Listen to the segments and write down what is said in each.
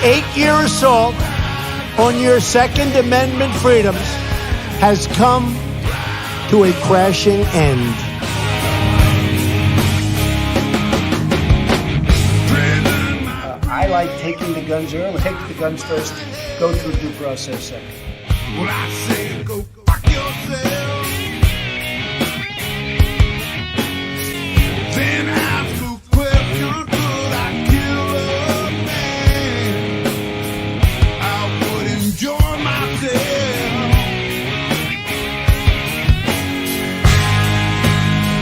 8-year assault on your Second Amendment freedoms has come to a crashing end. I like taking the guns early. Take the guns first, go through due process second. Well, I say go fuck yourself. Then ask a question, could I kill a man? I would enjoy myself.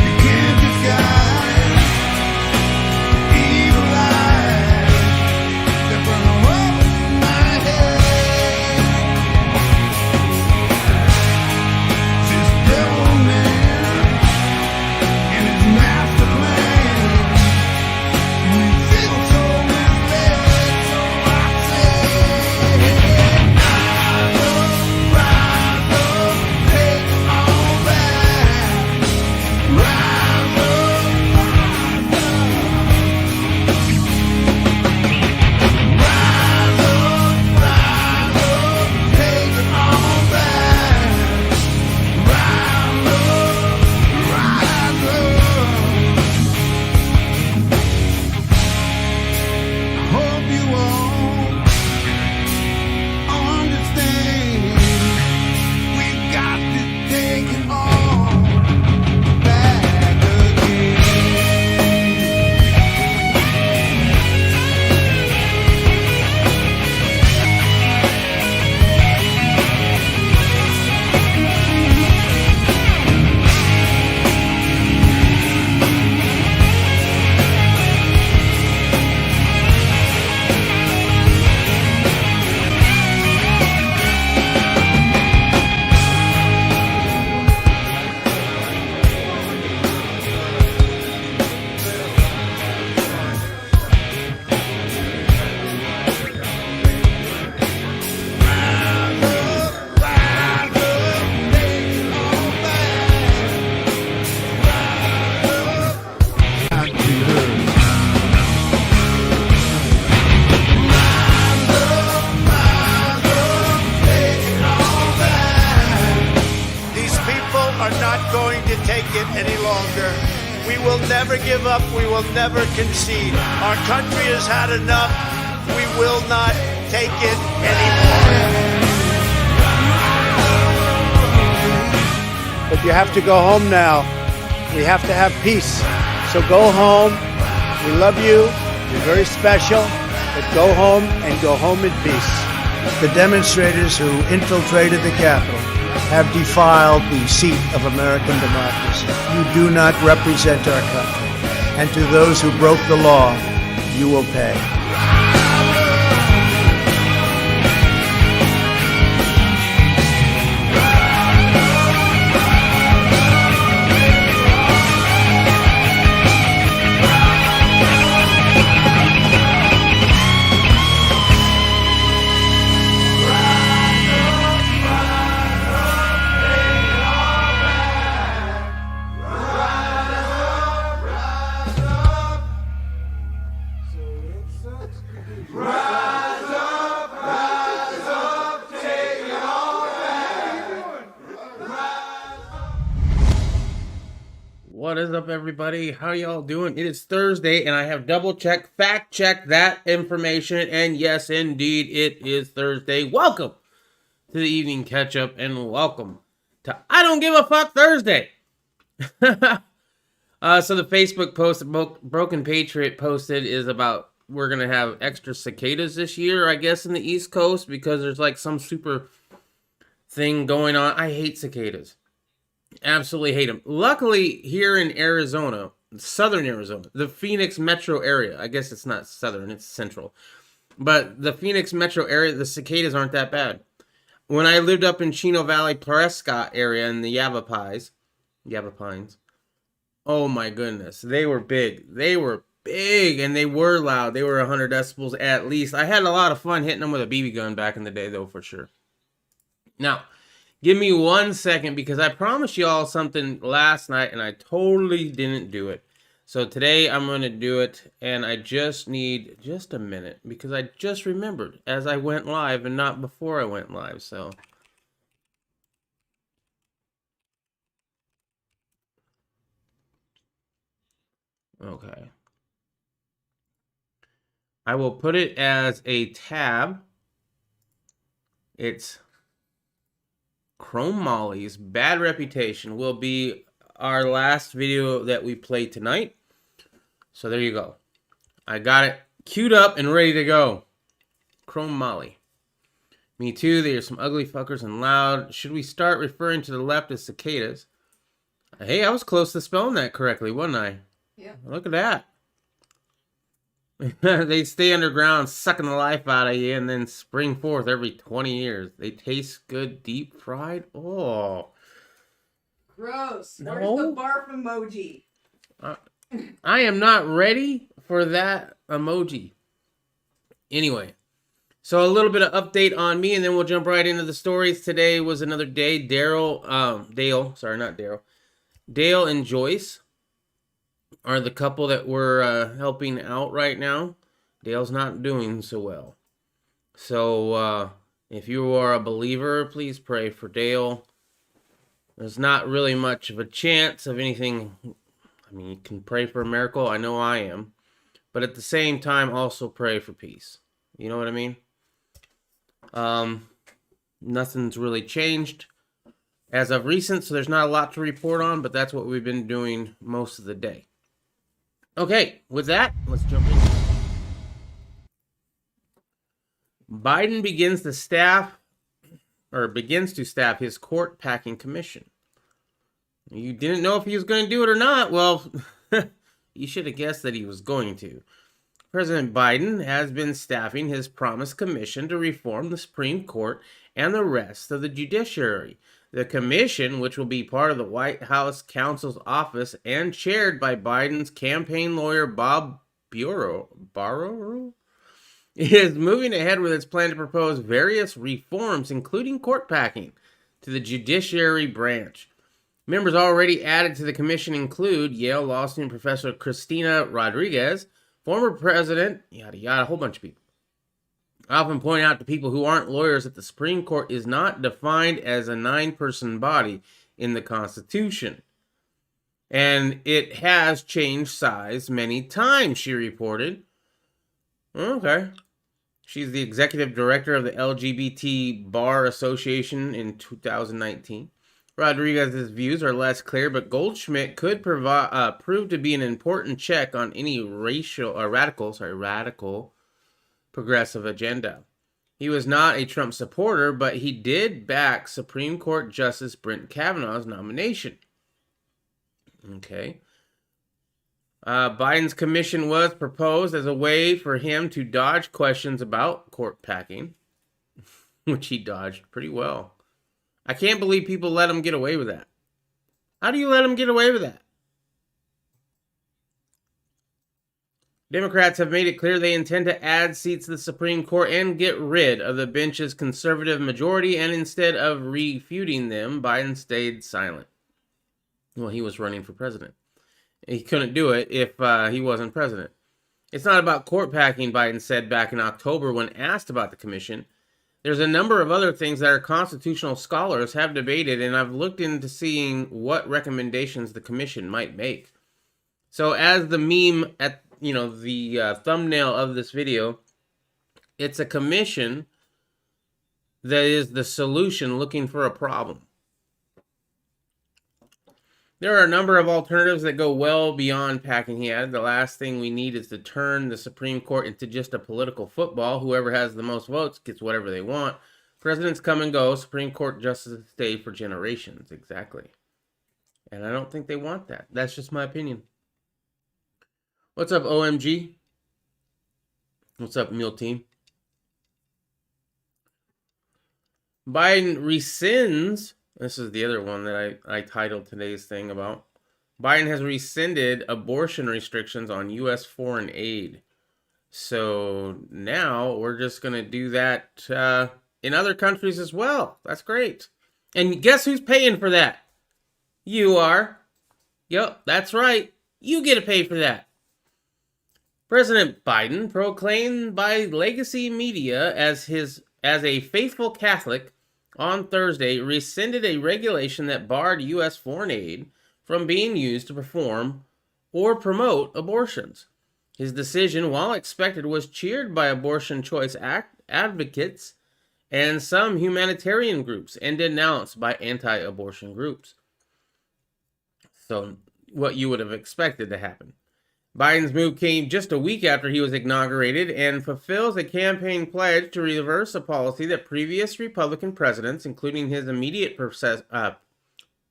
You can't disguise evil eyes that burn a hole in my head. This devil man and his master plan, we feel so misled, so I say, rise up, take all back, rise up, take it all back, rise up. I hope you all understand. We got to take it all back again. These people are not going to take it any longer. We will never give up. We will never concede. Our country has had enough. We will not take it anymore. But you have to go home now. We have to have peace. So go home. We love you. You're very special. But go home and go home in peace. The demonstrators who infiltrated the Capitol have defiled the seat of American democracy. You do not represent our country. And to those who broke the law, you will pay. What is up, everybody? How y'all doing? It is Thursday, and I have double-checked, fact-checked that information, and yes, indeed, it is Thursday. Welcome to the evening catch-up, and welcome to I Don't Give a Fuck Thursday. So the Facebook post that Broken Patriot posted is about we're going to have extra cicadas this year, I guess, in the East Coast, because there's like some super thing going on. I hate cicadas. Absolutely hate them. Luckily, here in Arizona, southern Arizona, the Phoenix metro area, I guess it's not southern, it's central, but the Phoenix metro area, the cicadas aren't that bad. When I lived up in Chino Valley, Prescott area in the Yavapines, oh my goodness, they were big. They were big, and they were loud. They were 100 decibels at least. I had a lot of fun hitting them with a BB gun back in the day, though, for sure. Now, give me 1 second, because I promised you all something last night, and I totally didn't do it. So today I'm going to do it, and I just need just a minute because I just remembered as I went live and not before I went live. So okay. I will put it as a tab. It's Chrome Molly's Bad Reputation will be our last video that we play tonight. So there you go. I got it queued up and ready to go. Chrome Molly. Me too, they are some ugly fuckers and loud. Should we start referring to the left as cicadas? Hey, I was close to spelling that correctly, wasn't I? Yeah. Look at that. They stay underground, sucking the life out of you, and then spring forth every 20 years. They taste good deep fried. Oh. Gross. No. Where's the barf emoji? I am not ready for that emoji. Anyway, so a little bit of update on me, and then we'll jump right into the stories. Today was another day. Dale and Joyce are the couple that we're helping out right now. Dale's not doing so well. So if you are a believer, please pray for Dale. There's not really much of a chance of anything. I mean, you can pray for a miracle. I know I am. But at the same time, also pray for peace. You know what I mean? Nothing's really changed as of recent, so there's not a lot to report on, but that's what we've been doing most of the day. Okay, with that, let's jump in. Biden begins to staff his court packing commission. You didn't know if he was going to do it or not. Well, you should have guessed that he was going to. President Biden has been staffing his promised commission to reform the Supreme Court and the rest of the judiciary. The commission, which will be part of the White House counsel's office and chaired by Biden's campaign lawyer Bob Barrow, is moving ahead with its plan to propose various reforms, including court packing, to the judiciary branch. Members already added to the commission include Yale Law student Professor Christina Rodriguez, former president, yada yada, a whole bunch of people. I often point out to people who aren't lawyers that the Supreme Court is not defined as a 9-person body in the Constitution. And it has changed size many times, she reported. Okay. She's the executive director of the LGBT Bar Association in 2019. Rodriguez's views are less clear, but Goldschmidt could prove to be an important check on any radical progressive agenda. He was not a Trump supporter, but he did back Supreme Court Justice Brett Kavanaugh's nomination. Okay. Biden's commission was proposed as a way for him to dodge questions about court packing, which he dodged pretty well. I can't believe people let him get away with that. How do you let him get away with that? Democrats have made it clear they intend to add seats to the Supreme Court and get rid of the bench's conservative majority, and instead of refuting them, Biden stayed silent. Well, he was running for president. He couldn't do it if he wasn't president. It's not about court packing, Biden said back in October when asked about the commission. There's a number of other things that our constitutional scholars have debated, and I've looked into seeing what recommendations the commission might make. So as the meme at the thumbnail of this video, it's a commission that is the solution looking for a problem. There are a number of alternatives that go well beyond packing, he added. The last thing we need is to turn the Supreme Court into just a political football. Whoever has the most votes gets whatever they want. Presidents come and go. Supreme Court justices stay for generations. Exactly. And I don't think they want that. That's just my opinion. What's up, OMG? What's up, Mule Team? Biden rescinds. This is the other one that I titled today's thing about. Biden has rescinded abortion restrictions on U.S. foreign aid. So now we're just going to do that in other countries as well. That's great. And guess who's paying for that? You are. Yep, that's right. You get to pay for that. President Biden, proclaimed by legacy media as a faithful Catholic, on Thursday rescinded a regulation that barred U.S. foreign aid from being used to perform or promote abortions. His decision, while expected, was cheered by abortion choice advocates and some humanitarian groups and denounced by anti-abortion groups. So, what you would have expected to happen. Biden's move came just a week after he was inaugurated and fulfills a campaign pledge to reverse a policy that previous Republican presidents, including his immediate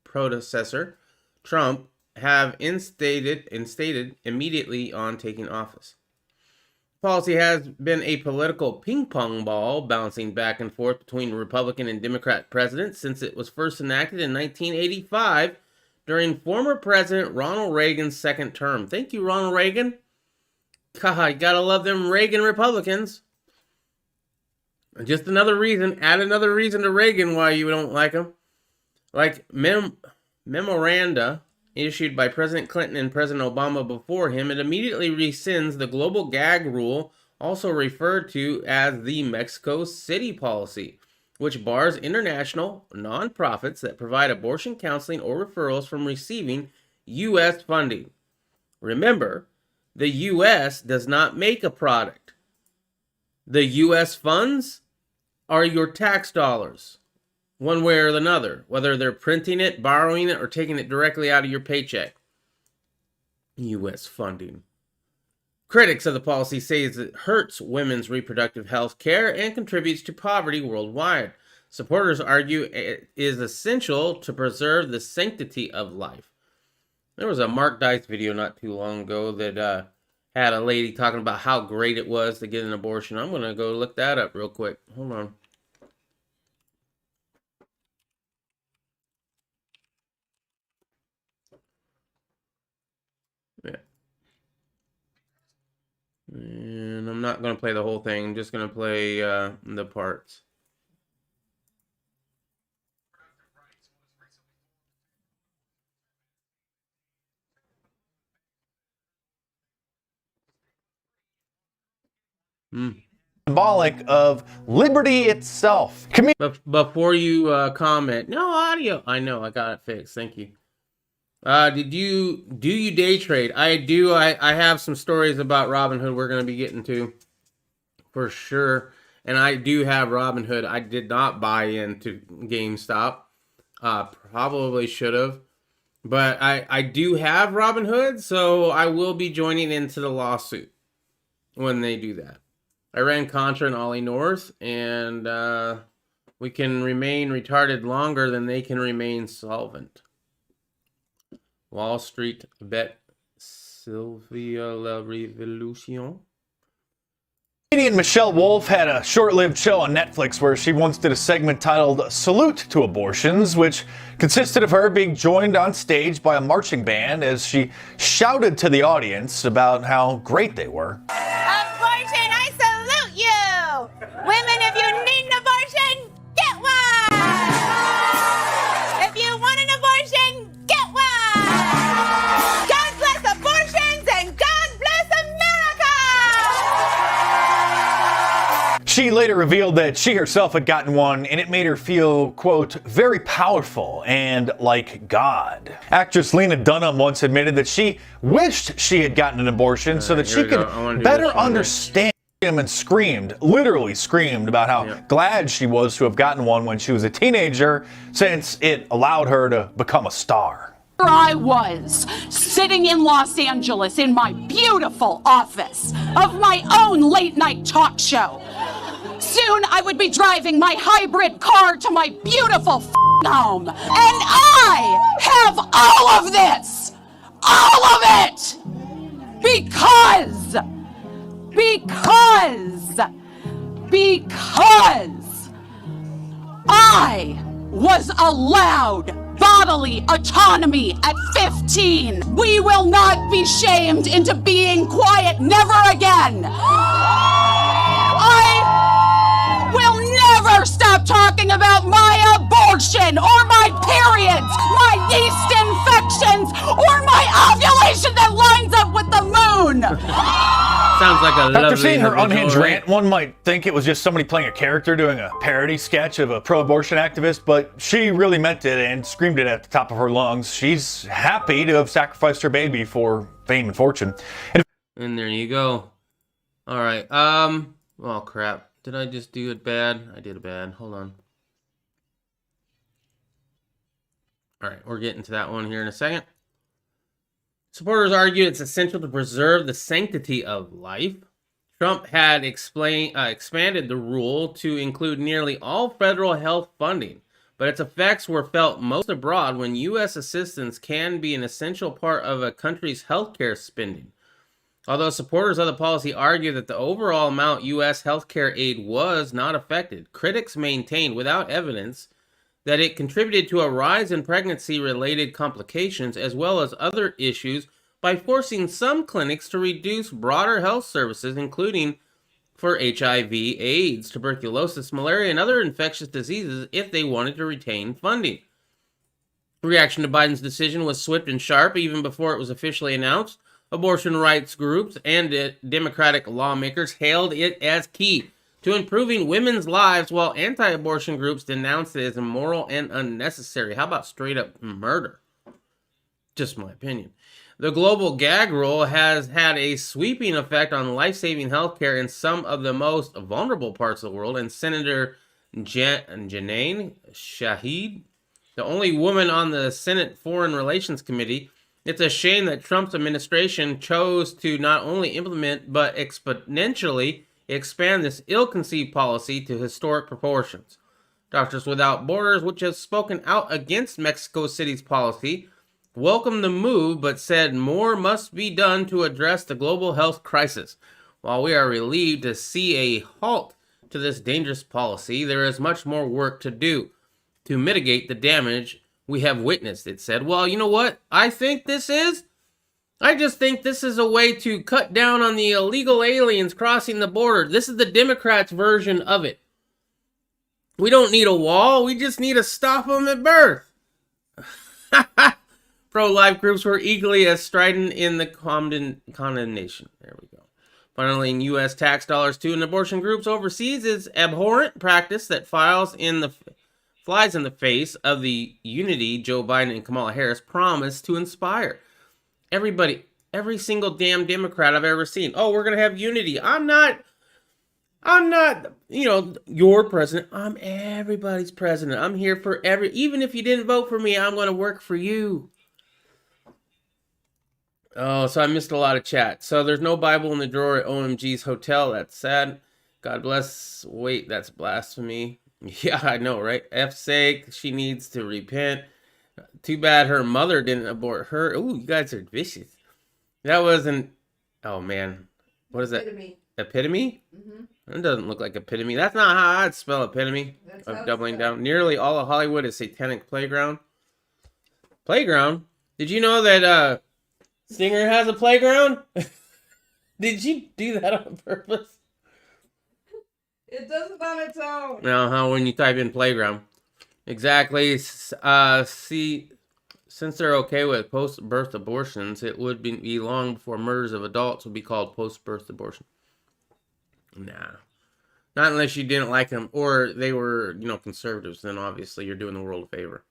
predecessor, Trump, have instated immediately on taking office. Policy has been a political ping-pong ball bouncing back and forth between Republican and Democrat presidents since it was first enacted in 1985 during former President Ronald Reagan's second term. Thank you, Ronald Reagan. God, you gotta love them Reagan Republicans. Just another reason, add another reason to Reagan why you don't like him. Like memoranda issued by President Clinton and President Obama before him, it immediately rescinds the global gag rule, also referred to as the Mexico City policy, which bars international nonprofits that provide abortion counseling or referrals from receiving U.S. funding. Remember, the U.S. does not make a product. The U.S. funds are your tax dollars, one way or another, whether they're printing it, borrowing it, or taking it directly out of your paycheck. U.S. funding. Critics of the policy say it hurts women's reproductive health care and contributes to poverty worldwide. Supporters argue it is essential to preserve the sanctity of life. There was a Mark Dice video not too long ago that had a lady talking about how great it was to get an abortion. I'm going to go look that up real quick. Hold on. Yeah. And I'm not going to play the whole thing. I'm just going to play the parts. Symbolic of liberty itself. Before you comment, no audio. I know, I got it fixed. Thank you. Do you day trade? I do. I have some stories about Robinhood we're going to be getting to for sure. And I do have Robinhood. I did not buy into GameStop. Probably should have. But I do have Robinhood, so I will be joining into the lawsuit when they do that. I ran Contra and Ollie North, and we can remain retarded longer than they can remain solvent. Wall Street bet Sylvia La Revolution. Comedian Michelle Wolf had a short-lived show on Netflix where she once did a segment titled Salute to Abortions, which consisted of her being joined on stage by a marching band as she shouted to the audience about how great they were. Abortion, I salute you! Women, if you need an abortion, get one! If you want an abortion, get one! God bless abortions and God bless America! She later revealed that she herself had gotten one and it made her feel, quote, very powerful and like God. Actress Lena Dunham once admitted that she wished she had gotten an abortion so that she could better understand him, and screamed, literally screamed, about how glad she was to have gotten one when she was a teenager, since it allowed her to become a star. I was sitting in Los Angeles in my beautiful office of my own late night talk show. Soon I would be driving my hybrid car to my beautiful home. And I have all of this! All of it! Because I was allowed bodily autonomy at 15. We will not be shamed into being quiet, never again. I will never stop talking about my abortion or my periods, my yeast infections, or my ovulation that Sounds like a lovely After seeing her individual, unhinged right? rant, one might think it was just somebody playing a character doing a parody sketch of a pro-abortion activist, but she really meant it and screamed it at the top of her lungs. She's happy to have sacrificed her baby for fame and fortune. And there you go. All right. Oh crap. Did I just do it bad? I did it bad. Hold on. All right, we're getting to that one here in a second. Supporters argue it's essential to preserve the sanctity of life. Trump had expanded the rule to include nearly all federal health funding, but its effects were felt most abroad when U.S. assistance can be an essential part of a country's healthcare spending. Although supporters of the policy argue that the overall amount U.S. healthcare aid was not affected, critics maintained without evidence that it contributed to a rise in pregnancy-related complications as well as other issues by forcing some clinics to reduce broader health services, including for HIV, AIDS, tuberculosis, malaria, and other infectious diseases if they wanted to retain funding. Reaction to Biden's decision was swift and sharp even before it was officially announced. Abortion rights groups and Democratic lawmakers hailed it as key to improving women's lives, while anti-abortion groups denounced it as immoral and unnecessary. How about straight up murder? Just my opinion. The global gag rule has had a sweeping effect on life-saving healthcare in some of the most vulnerable parts of the world, and Senator Janine Shahid, the only woman on the Senate Foreign Relations Committee, it's a shame that Trump's administration chose to not only implement but exponentially expand this ill-conceived policy to historic proportions. Doctors Without Borders, which has spoken out against Mexico City's policy, welcomed the move but said more must be done to address the global health crisis. While we are relieved to see a halt to this dangerous policy, there is much more work to do to mitigate the damage we have witnessed, it said. Well, you know what I think this is? I just think this is a way to cut down on the illegal aliens crossing the border. This is the Democrats' version of it. We don't need a wall. We just need to stop them at birth. Pro-life groups were equally as strident in the condemnation. There we go. Funneling U.S. tax dollars to an abortion groups overseas is abhorrent practice that flies in the face of the unity Joe Biden and Kamala Harris promised to inspire. Everybody, every single damn Democrat I've ever seen. Oh, we're going to have unity. I'm not, your president. I'm everybody's president. I'm here for even if you didn't vote for me, I'm going to work for you. Oh, so I missed a lot of chat. So there's no Bible in the drawer at OMG's hotel. That's sad. God bless. Wait, that's blasphemy. Yeah, I know, right? F's sake, she needs to repent. Too bad her mother didn't abort her. Ooh, you guys are vicious. That wasn't... Oh, man. What is that? Epitome. Epitome? Mm-hmm. That doesn't look like epitome. That's not how I'd spell epitome. That's how Of it's doubling spelled. down. Nearly all of Hollywood is satanic playground. Playground? Did you know that Stinger has a playground? Did you do that on purpose? It does it on its own. No, when you type in playground. Exactly. See, since they're okay with post-birth abortions, it would be long before murders of adults would be called post-birth abortion. Nah. Not unless you didn't like them or they were, conservatives. Then obviously you're doing the world a favor.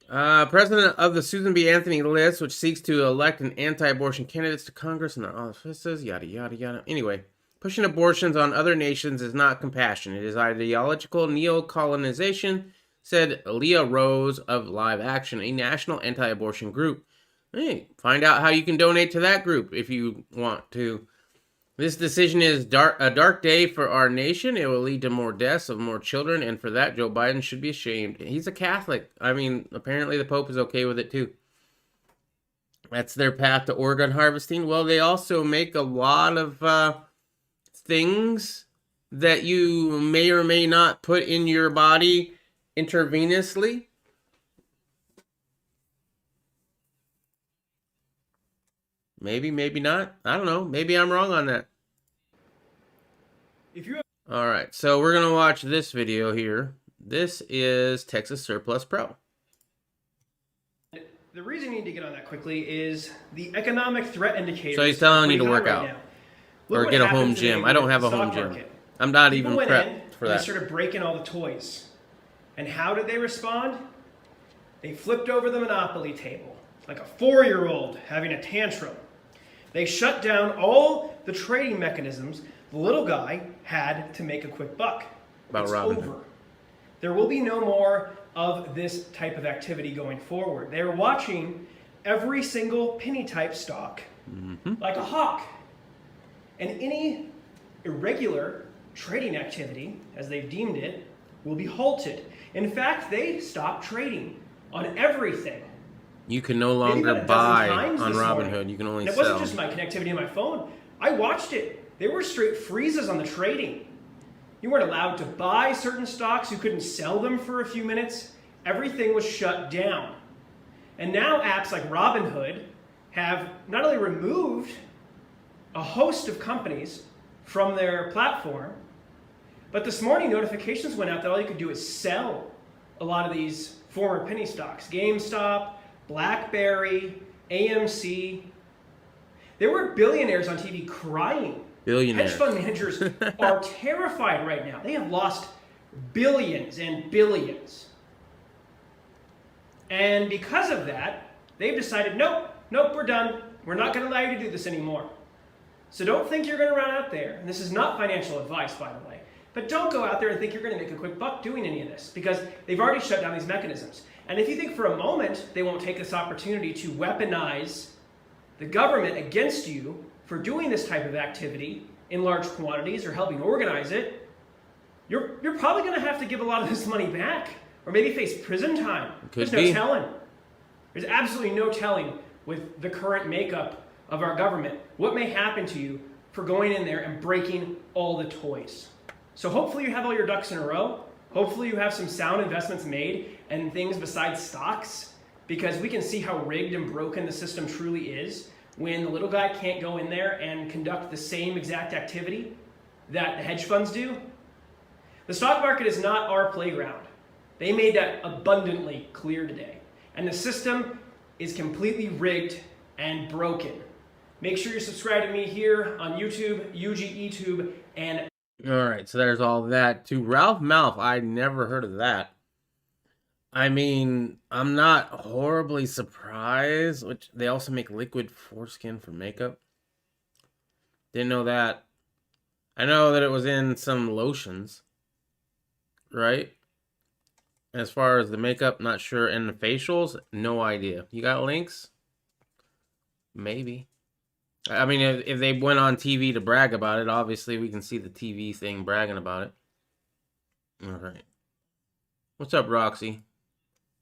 President of the Susan B. Anthony list, which seeks to elect an anti-abortion candidates to Congress and their offices, yada, yada, yada. Anyway. Pushing abortions on other nations is not compassion. It is ideological neo-colonization, said Leah Rose of Live Action, a national anti-abortion group. Hey, find out how you can donate to that group if you want to. This decision is a dark day for our nation. It will lead to more deaths of more children, and for that, Joe Biden should be ashamed. He's a Catholic. I mean, apparently the Pope is okay with it too. That's their path to organ harvesting. Well, they also make a lot of things that you may or may not put in your body intravenously. Maybe, maybe not. I don't know. Maybe I'm wrong on that. All right, so we're going to watch this video here. This is Texas Surplus Pro. The reason you need to get on that quickly is the economic threat indicators. So he's telling you to work out. Look Or what get a happened home today gym. with I don't have the a home stock gym. market. I'm not People even went prepped in for and they that. started breaking all the toys. And how did they respond? They flipped over the Monopoly table, like a 4-year-old having a tantrum. They shut down all the trading mechanisms the little guy had to make a quick buck. About It's Robin over. Hood. There will be no more of this type of activity going forward. They are watching every single penny type stock like a hawk. And any irregular trading activity, as they've deemed it, will be halted. In fact, they stopped trading on everything. You can no Maybe longer about a dozen buy times on this Robin morning. Hood. You can only And it sell. wasn't just my connectivity on my phone. I watched it. There were straight freezes on the trading. You weren't allowed to buy certain stocks. You couldn't sell them for a few minutes. Everything was shut down. And now apps like Robinhood have not only removed a host of companies from their platform, but this morning notifications went out that all you could do is sell a lot of these former penny stocks. GameStop, BlackBerry, AMC. There were billionaires on TV crying. Billionaires. Hedge fund managers are terrified right now. They have lost billions and billions. And because of that, they've decided, nope, we're done. We're not going to allow you to do this anymore. So don't think you're going to run out there. And this is not financial advice, by the way. But don't go out there and think you're going to make a quick buck doing any of this, because they've already shut down these mechanisms. And if you think for a moment they won't take this opportunity to weaponize the government against you for doing this type of activity in large quantities or helping organize it, you're probably going to have to give a lot of this money back, or maybe face prison time. Could There's be. no telling. There's absolutely no telling with the current makeup of our government what may happen to you for going in there and breaking all the toys. So hopefully you have all your ducks in a row. Hopefully you have some sound investments made and things besides stocks, because we can see how rigged and broken the system truly is when the little guy can't go in there and conduct the same exact activity that the hedge funds do. The stock market is not our playground. They made that abundantly clear today. And the system is completely rigged and broken. Make sure you subscribe to me here on YouTube, UGEtube, and All right, so there's all that. To Ralph Malph, I never heard of that. I mean, I'm not horribly surprised. Which they also make liquid foreskin for makeup. Didn't know that. I know that it was in some lotions, right? As far as the makeup, not sure. And the facials, no idea. You got links? Maybe. I mean, if they went on TV to brag about it, obviously we can see the TV thing bragging about it. All right. What's up, Roxy?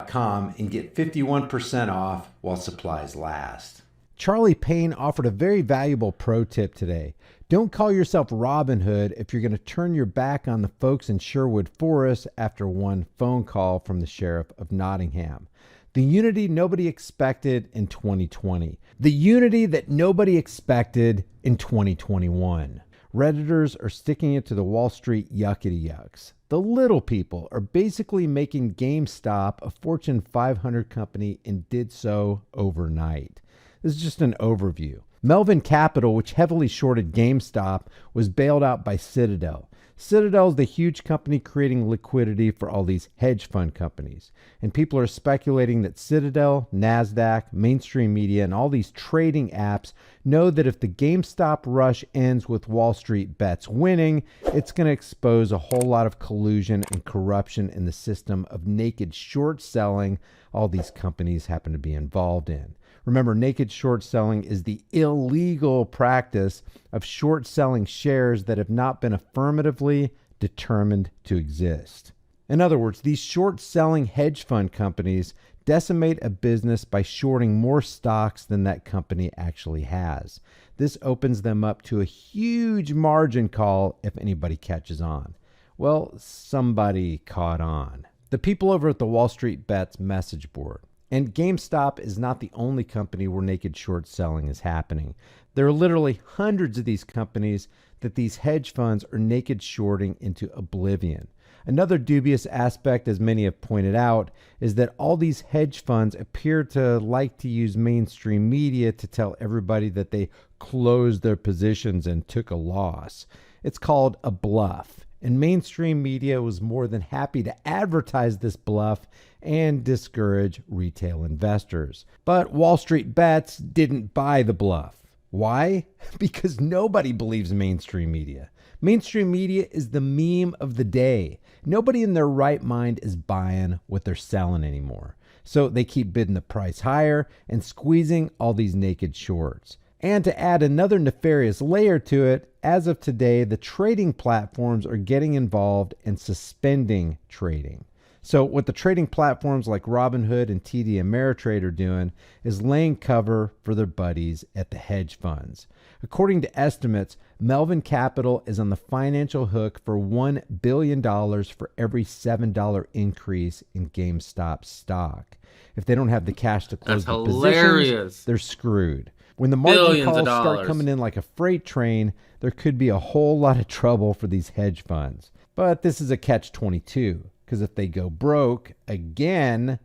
And get 51% off while supplies last. Charlie Payne offered a very valuable pro tip today. Don't call yourself Robin Hood if you're going to turn your back on the folks in Sherwood Forest after one phone call from the sheriff of Nottingham. The unity nobody expected in 2020. The unity that nobody expected in 2021. Redditors are sticking it to the Wall Street yuckity yucks. The little people are basically making GameStop a Fortune 500 company and did so overnight. This is just an overview. Melvin Capital, which heavily shorted GameStop, was bailed out by Citadel. Citadel is the huge company creating liquidity for all these hedge fund companies. And people are speculating that Citadel, NASDAQ, mainstream media, and all these trading apps know that if the GameStop rush ends with Wall Street bets winning, it's going to expose a whole lot of collusion and corruption in the system of naked short selling all these companies happen to be involved in. Remember, naked short selling is the illegal practice of short selling shares that have not been affirmatively determined to exist. In other words, these short selling hedge fund companies decimate a business by shorting more stocks than that company actually has. This opens them up to a huge margin call if anybody catches on. Well, somebody caught on. The people over at the Wall Street Bets message board. And GameStop is not the only company where naked short selling is happening. There are literally hundreds of these companies that these hedge funds are naked shorting into oblivion. Another dubious aspect, as many have pointed out, is that all these hedge funds appear to like to use mainstream media to tell everybody that they closed their positions and took a loss. It's called a bluff, and mainstream media was more than happy to advertise this bluff and discourage retail investors. But Wall Street Bets didn't buy the bluff. Why? Because nobody believes mainstream media. Mainstream media is the meme of the day. Nobody in their right mind is buying what they're selling anymore. So they keep bidding the price higher and squeezing all these naked shorts. And to add another nefarious layer to it, as of today, the trading platforms are getting involved and suspending trading. So what the trading platforms like Robinhood and TD Ameritrade are doing is laying cover for their buddies at the hedge funds. According to estimates, Melvin Capital is on the financial hook for $1 billion for every $7 increase in GameStop stock. If they don't have the cash to close the positions, they're screwed. When the margin calls start coming in like a freight train, there could be a whole lot of trouble for these hedge funds. But this is a catch-22, because if they go broke again,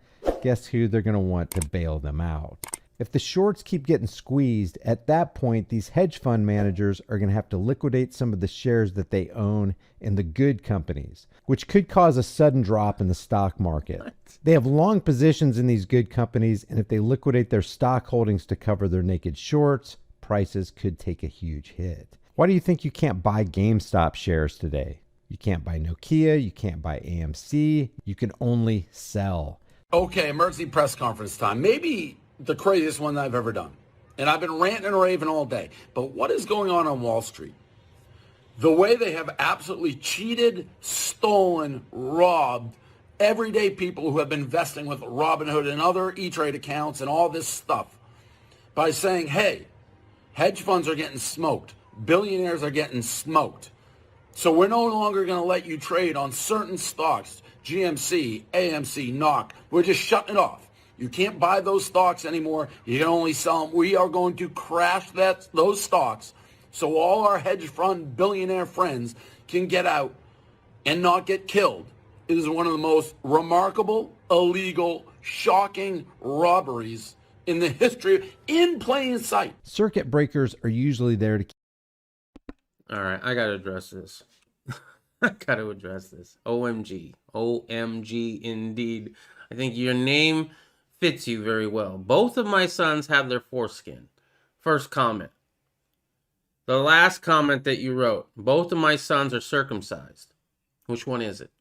guess who they're going to want to bail them out? If the shorts keep getting squeezed, at that point, these hedge fund managers are going to have to liquidate some of the shares that they own in the good companies, which could cause a sudden drop in the stock market. They have long positions in these good companies, and if they liquidate their stock holdings to cover their naked shorts, prices could take a huge hit. Why do you think you can't buy GameStop shares today? You can't buy Nokia, you can't buy AMC, you can only sell. Okay, emergency press conference time. Maybe the craziest one that I've ever done. And I've been ranting and raving all day. But what is going on Wall Street? The way they have absolutely cheated, stolen, robbed everyday people who have been investing with Robinhood and other E-Trade accounts and all this stuff by saying, hey, hedge funds are getting smoked. Billionaires are getting smoked. So we're no longer going to let you trade on certain stocks, GMC, AMC, NOC. We're just shutting it off. You can't buy those stocks anymore. You can only sell them. We are going to crash those stocks so all our hedge fund billionaire friends can get out and not get killed. It is one of the most remarkable, illegal, shocking robberies in the history, in plain sight. Circuit breakers are usually there to keep. All right, I got to address this. I got to address this. OMG. OMG indeed. I think your name fits you very well. Both of my sons have their foreskin. First comment. The last comment that you wrote. Both of my sons are circumcised. Which one is it?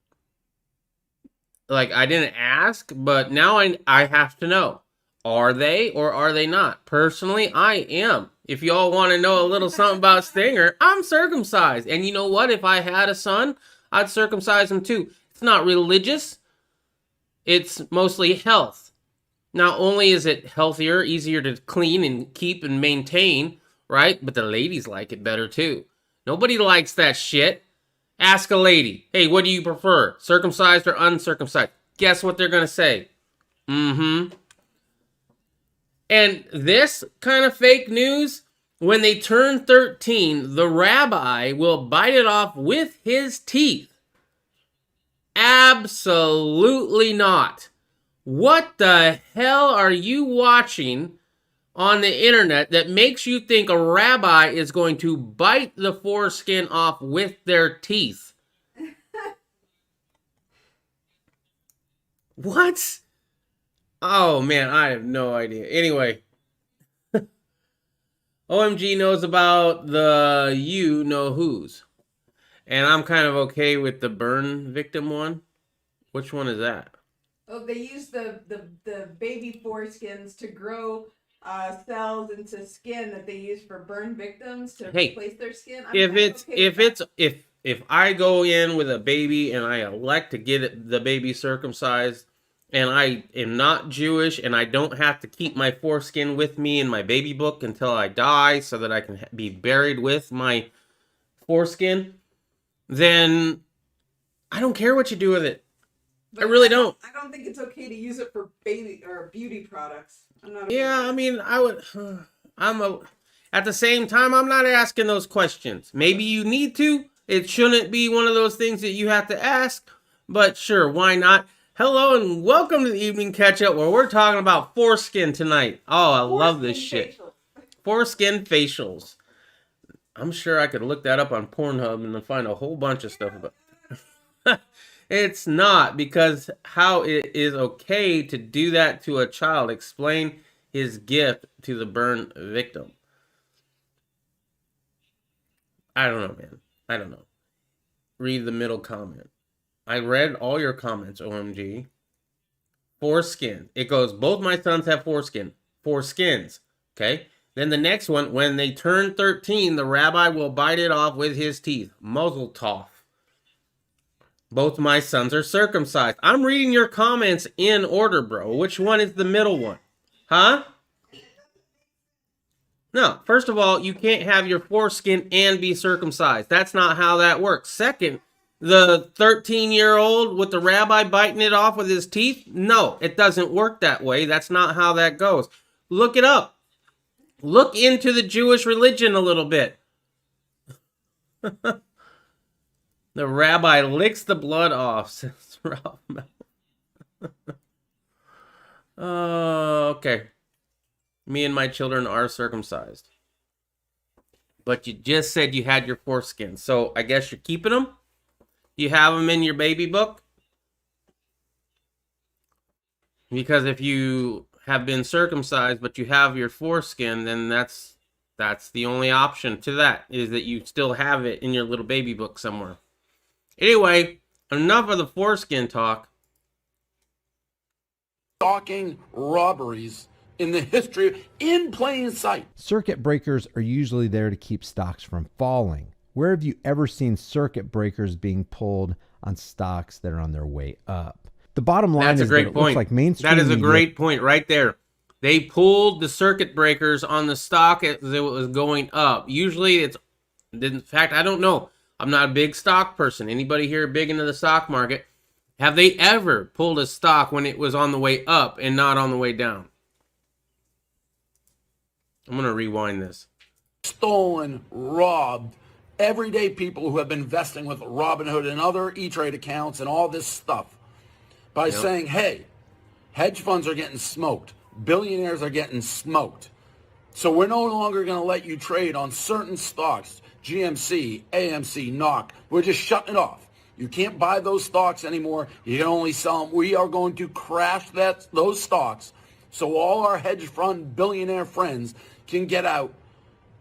Like, I didn't ask, but now I have to know. Are they or are they not? Personally, I am. If y'all want to know a little something about Stinger, I'm circumcised. And you know what? If I had a son, I'd circumcise him too. It's not religious. It's mostly health. Not only is it healthier, easier to clean and keep and maintain, right? But the ladies like it better too. Nobody likes that shit. Ask a lady, hey, what do you prefer? Circumcised or uncircumcised? Guess what they're going to say? Mm-hmm. And this kind of fake news, when they turn 13, the rabbi will bite it off with his teeth. Absolutely not. What the hell are you watching on the internet that makes you think a rabbi is going to bite the foreskin off with their teeth? What? Oh, man, I have no idea. Anyway, OMG knows about the you-know-whos. And I'm kind of okay with the burn victim one. Which one is that? Oh, they use the baby foreskins to grow cells into skin that they use for burn victims to replace their skin. If I go in with a baby and I elect to get the baby circumcised, and I am not Jewish, and I don't have to keep my foreskin with me in my baby book until I die so that I can be buried with my foreskin, then I don't care what you do with it. But I really don't. I don't think it's okay to use it for baby or beauty products. I mean, I would. At the same time, I'm not asking those questions. Maybe you need to. It shouldn't be one of those things that you have to ask. but sure, why not? Hello and welcome to the evening catch-up where we're talking about foreskin tonight. Oh, I love this shit. Foreskin facials. I'm sure I could look that up on Pornhub and find a whole bunch of stuff about it. It's not, because how it is okay to do that to a child. Explain his gift to the burn victim. I don't know, man. I don't know. Read the middle comment. I read all your comments, OMG. Foreskin. It goes, both my sons have foreskin. Foreskins. Okay? Then the next one, when they turn 13, the rabbi will bite it off with his teeth. Mazel tov. Both my sons are circumcised. I'm reading your comments in order, bro. Which one is the middle one? Huh? No, first of all, you can't have your foreskin and be circumcised. That's not how that works. Second, the 13-year-old with the rabbi biting it off with his teeth? No, it doesn't work that way. That's not how that goes. Look it up. Look into the Jewish religion a little bit. The rabbi licks the blood off, says Rob. Okay. Me and my children are circumcised. But you just said you had your foreskin, so I guess you're keeping them? You have them in your baby book? Because if you have been circumcised, but you have your foreskin, then that's the only option to that, is that you still have it in your little baby book somewhere. Anyway, enough of the foreskin talk. Stalking robberies in the history in plain sight. Circuit breakers are usually there to keep stocks from falling. Where have you ever seen circuit breakers being pulled on stocks that are on their way up? The bottom line is that it looks like mainstream That is a media- great point right there. They pulled the circuit breakers on the stock as it was going up. Usually it's, in fact, I don't know. I'm not a big stock person. Anybody here big into the stock market? Have they ever pulled a stock when it was on the way up and not on the way down? I'm going to rewind this. Stolen, robbed, everyday people who have been investing with Robinhood and other E-Trade accounts and all this stuff by saying, hey, hedge funds are getting smoked. Billionaires are getting smoked. So we're no longer going to let you trade on certain stocks, GMC, AMC, NOC. We're just shutting it off. You can't buy those stocks anymore. You can only sell them. We are going to crash those stocks so all our hedge fund billionaire friends can get out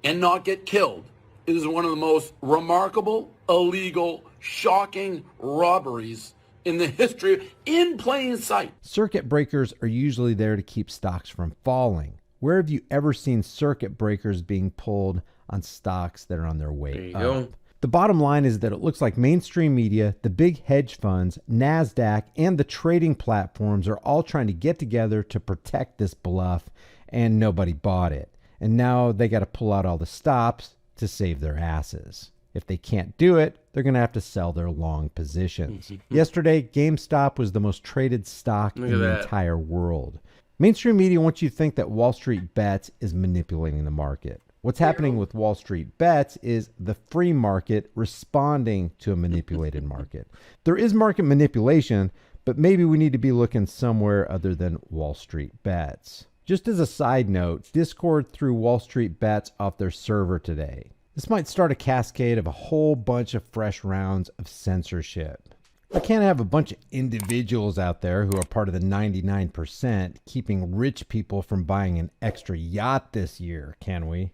and not get killed. It is one of the most remarkable, illegal, shocking robberies in the history in plain sight. Circuit breakers are usually there to keep stocks from falling. Where have you ever seen circuit breakers being pulled on stocks that are on their way up? Go. The bottom line is that it looks like mainstream media, the big hedge funds, NASDAQ, and the trading platforms are all trying to get together to protect this bluff, and nobody bought it. And now they got to pull out all the stops to save their asses. If they can't do it, they're going to have to sell their long positions. Yesterday, GameStop was the most traded stock in the entire world. Mainstream media wants you to think that Wall Street Bets is manipulating the market. What's happening with Wall Street Bets is the free market responding to a manipulated market. There is market manipulation, but maybe we need to be looking somewhere other than Wall Street Bets. Just as a side note, Discord threw Wall Street Bets off their server today. This might start a cascade of a whole bunch of fresh rounds of censorship. We can't have a bunch of individuals out there who are part of the 99% keeping rich people from buying an extra yacht this year, can we?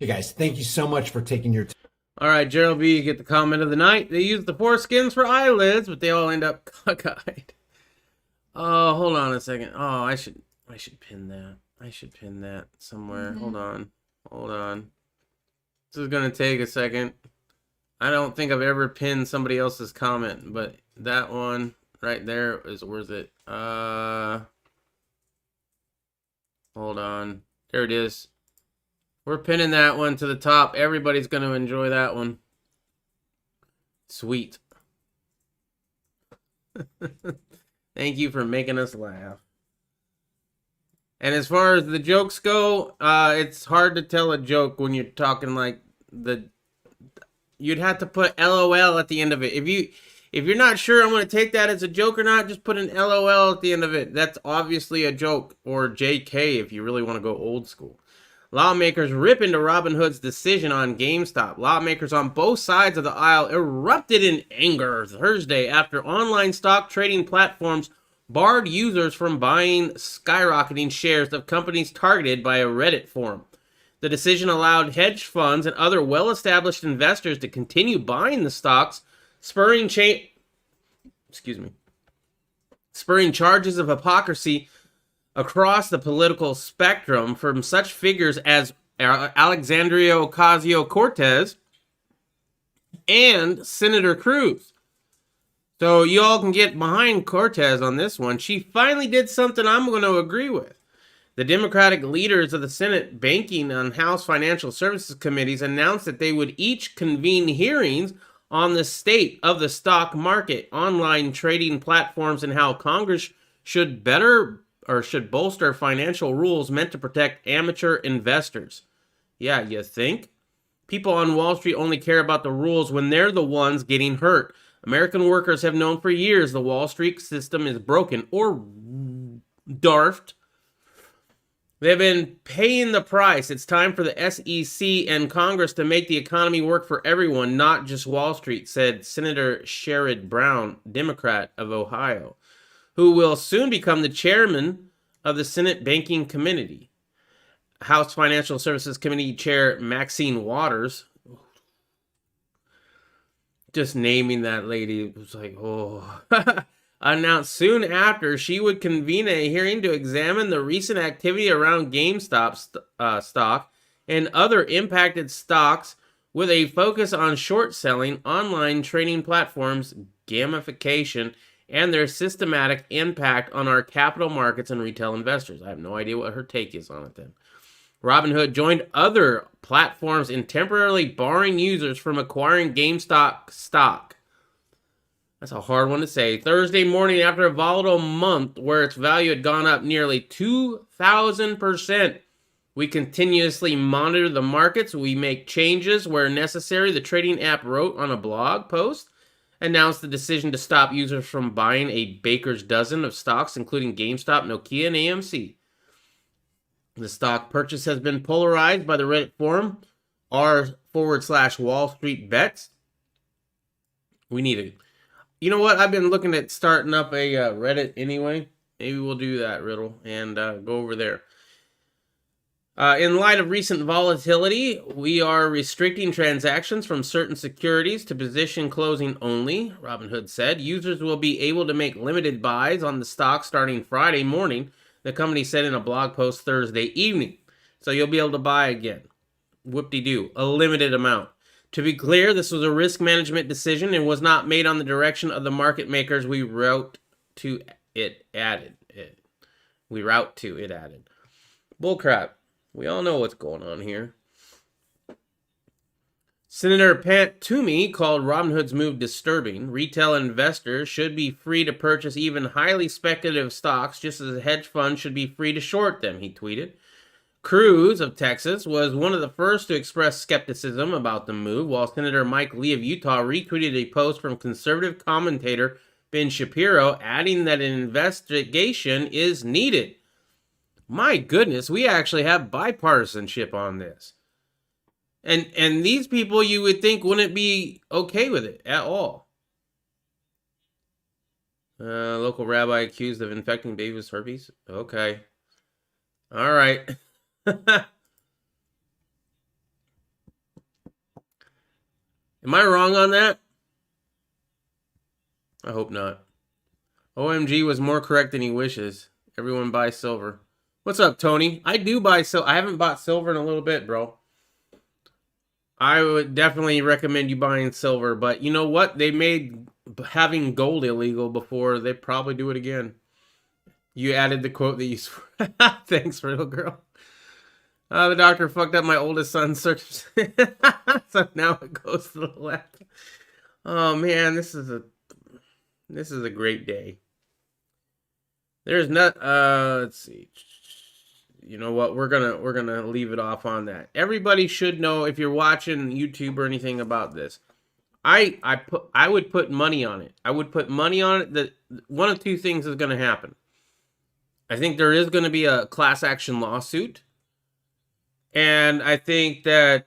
Hey guys, thank you so much for taking your time. All right, Gerald B, you get the comment of the night. They use the foreskins for eyelids, but they all end up cockeyed. Oh, hold on a second. Oh, I should pin that. I should pin that somewhere. Hold on. This is gonna take a second. I don't think I've ever pinned somebody else's comment, but that one right there is worth it. Hold on. There it is. We're pinning that one to the top. Everybody's going to enjoy that one. Sweet. Thank you for making us laugh. And as far as the jokes go, it's hard to tell a joke when you're talking like you'd have to put LOL at the end of it. If you're not sure I'm going to take that as a joke or not, just put an LOL at the end of it. That's obviously a joke, or JK if you really want to go old school. Lawmakers rip into Robinhood's decision on GameStop. Lawmakers on both sides of the aisle erupted in anger Thursday after online stock trading platforms barred users from buying skyrocketing shares of companies targeted by a Reddit forum. The decision allowed hedge funds and other well-established investors to continue buying the stocks, spurring charges of hypocrisy across the political spectrum from such figures as Alexandria Ocasio-Cortez and Senator Cruz. So you all can get behind Cortez on this one. She finally did something I'm going to agree with. The Democratic leaders of the Senate Banking and House Financial Services Committees announced that they would each convene hearings on the state of the stock market, online trading platforms, and how Congress should bolster financial rules meant to protect amateur investors. Yeah, you think? People on Wall Street only care about the rules when they're the ones getting hurt. American workers have known for years the Wall Street system is broken or daft. They've been paying the price. It's time for the SEC and Congress to make the economy work for everyone, not just Wall Street, said Senator Sherrod Brown, Democrat of Ohio, who will soon become the chairman of the Senate Banking Committee. House Financial Services Committee Chair Maxine Waters, just naming that lady was like, oh, announced soon after she would convene a hearing to examine the recent activity around GameStop stock and other impacted stocks with a focus on short selling, online trading platforms, gamification, and their systematic impact on our capital markets and retail investors. I have no idea what her take is on it then. Robinhood joined other platforms in temporarily barring users from acquiring GameStop stock. That's a hard one to say. Thursday morning after a volatile month where its value had gone up nearly 2,000%. We continuously monitor the markets. We make changes where necessary. The trading app wrote on a blog post, announced the decision to stop users from buying a baker's dozen of stocks, including GameStop, Nokia, and AMC. The stock purchase has been polarized by the Reddit forum r/Wall Street bets. We need it. You know what? I've been looking at starting up a Reddit anyway. Maybe we'll do that, Riddle, and go over there. In light of recent volatility, we are restricting transactions from certain securities to position closing only, Robinhood said. Users will be able to make limited buys on the stock starting Friday morning, the company said in a blog post Thursday evening. So you'll be able to buy again. Whoop-de-doo, a limited amount. To be clear, this was a risk management decision and was not made on the direction of the market makers. We route to it added. Bullcrap. We all know what's going on here. Senator Pat Toomey called Robinhood's move disturbing. Retail investors should be free to purchase even highly speculative stocks, just as a hedge fund should be free to short them, he tweeted. Cruz of Texas was one of the first to express skepticism about the move, while Senator Mike Lee of Utah retweeted a post from conservative commentator Ben Shapiro, adding that an investigation is needed. My goodness, we actually have bipartisanship on this. And these people, you would think, wouldn't be okay with it at all. Local rabbi accused of infecting babies with herpes. Okay. All right. Am I wrong on that? I hope not. OMG was more correct than he wishes. Everyone buys silver. What's up, Tony? I do buy silver. I haven't bought silver in a little bit, bro. I would definitely recommend you buying silver, but you know what? They made having gold illegal before. They probably do it again. You added the quote that you... Thanks, little girl. The doctor fucked up my oldest son's circumcision. So now it goes to the left. Oh, man, this is a great day. There's not... let's see... You know what? We're gonna leave it off on that. Everybody should know, if you're watching YouTube or anything, about this. I would put money on it. I would put money on it that one of two things is going to happen. I think there is going to be a class action lawsuit. And I think that,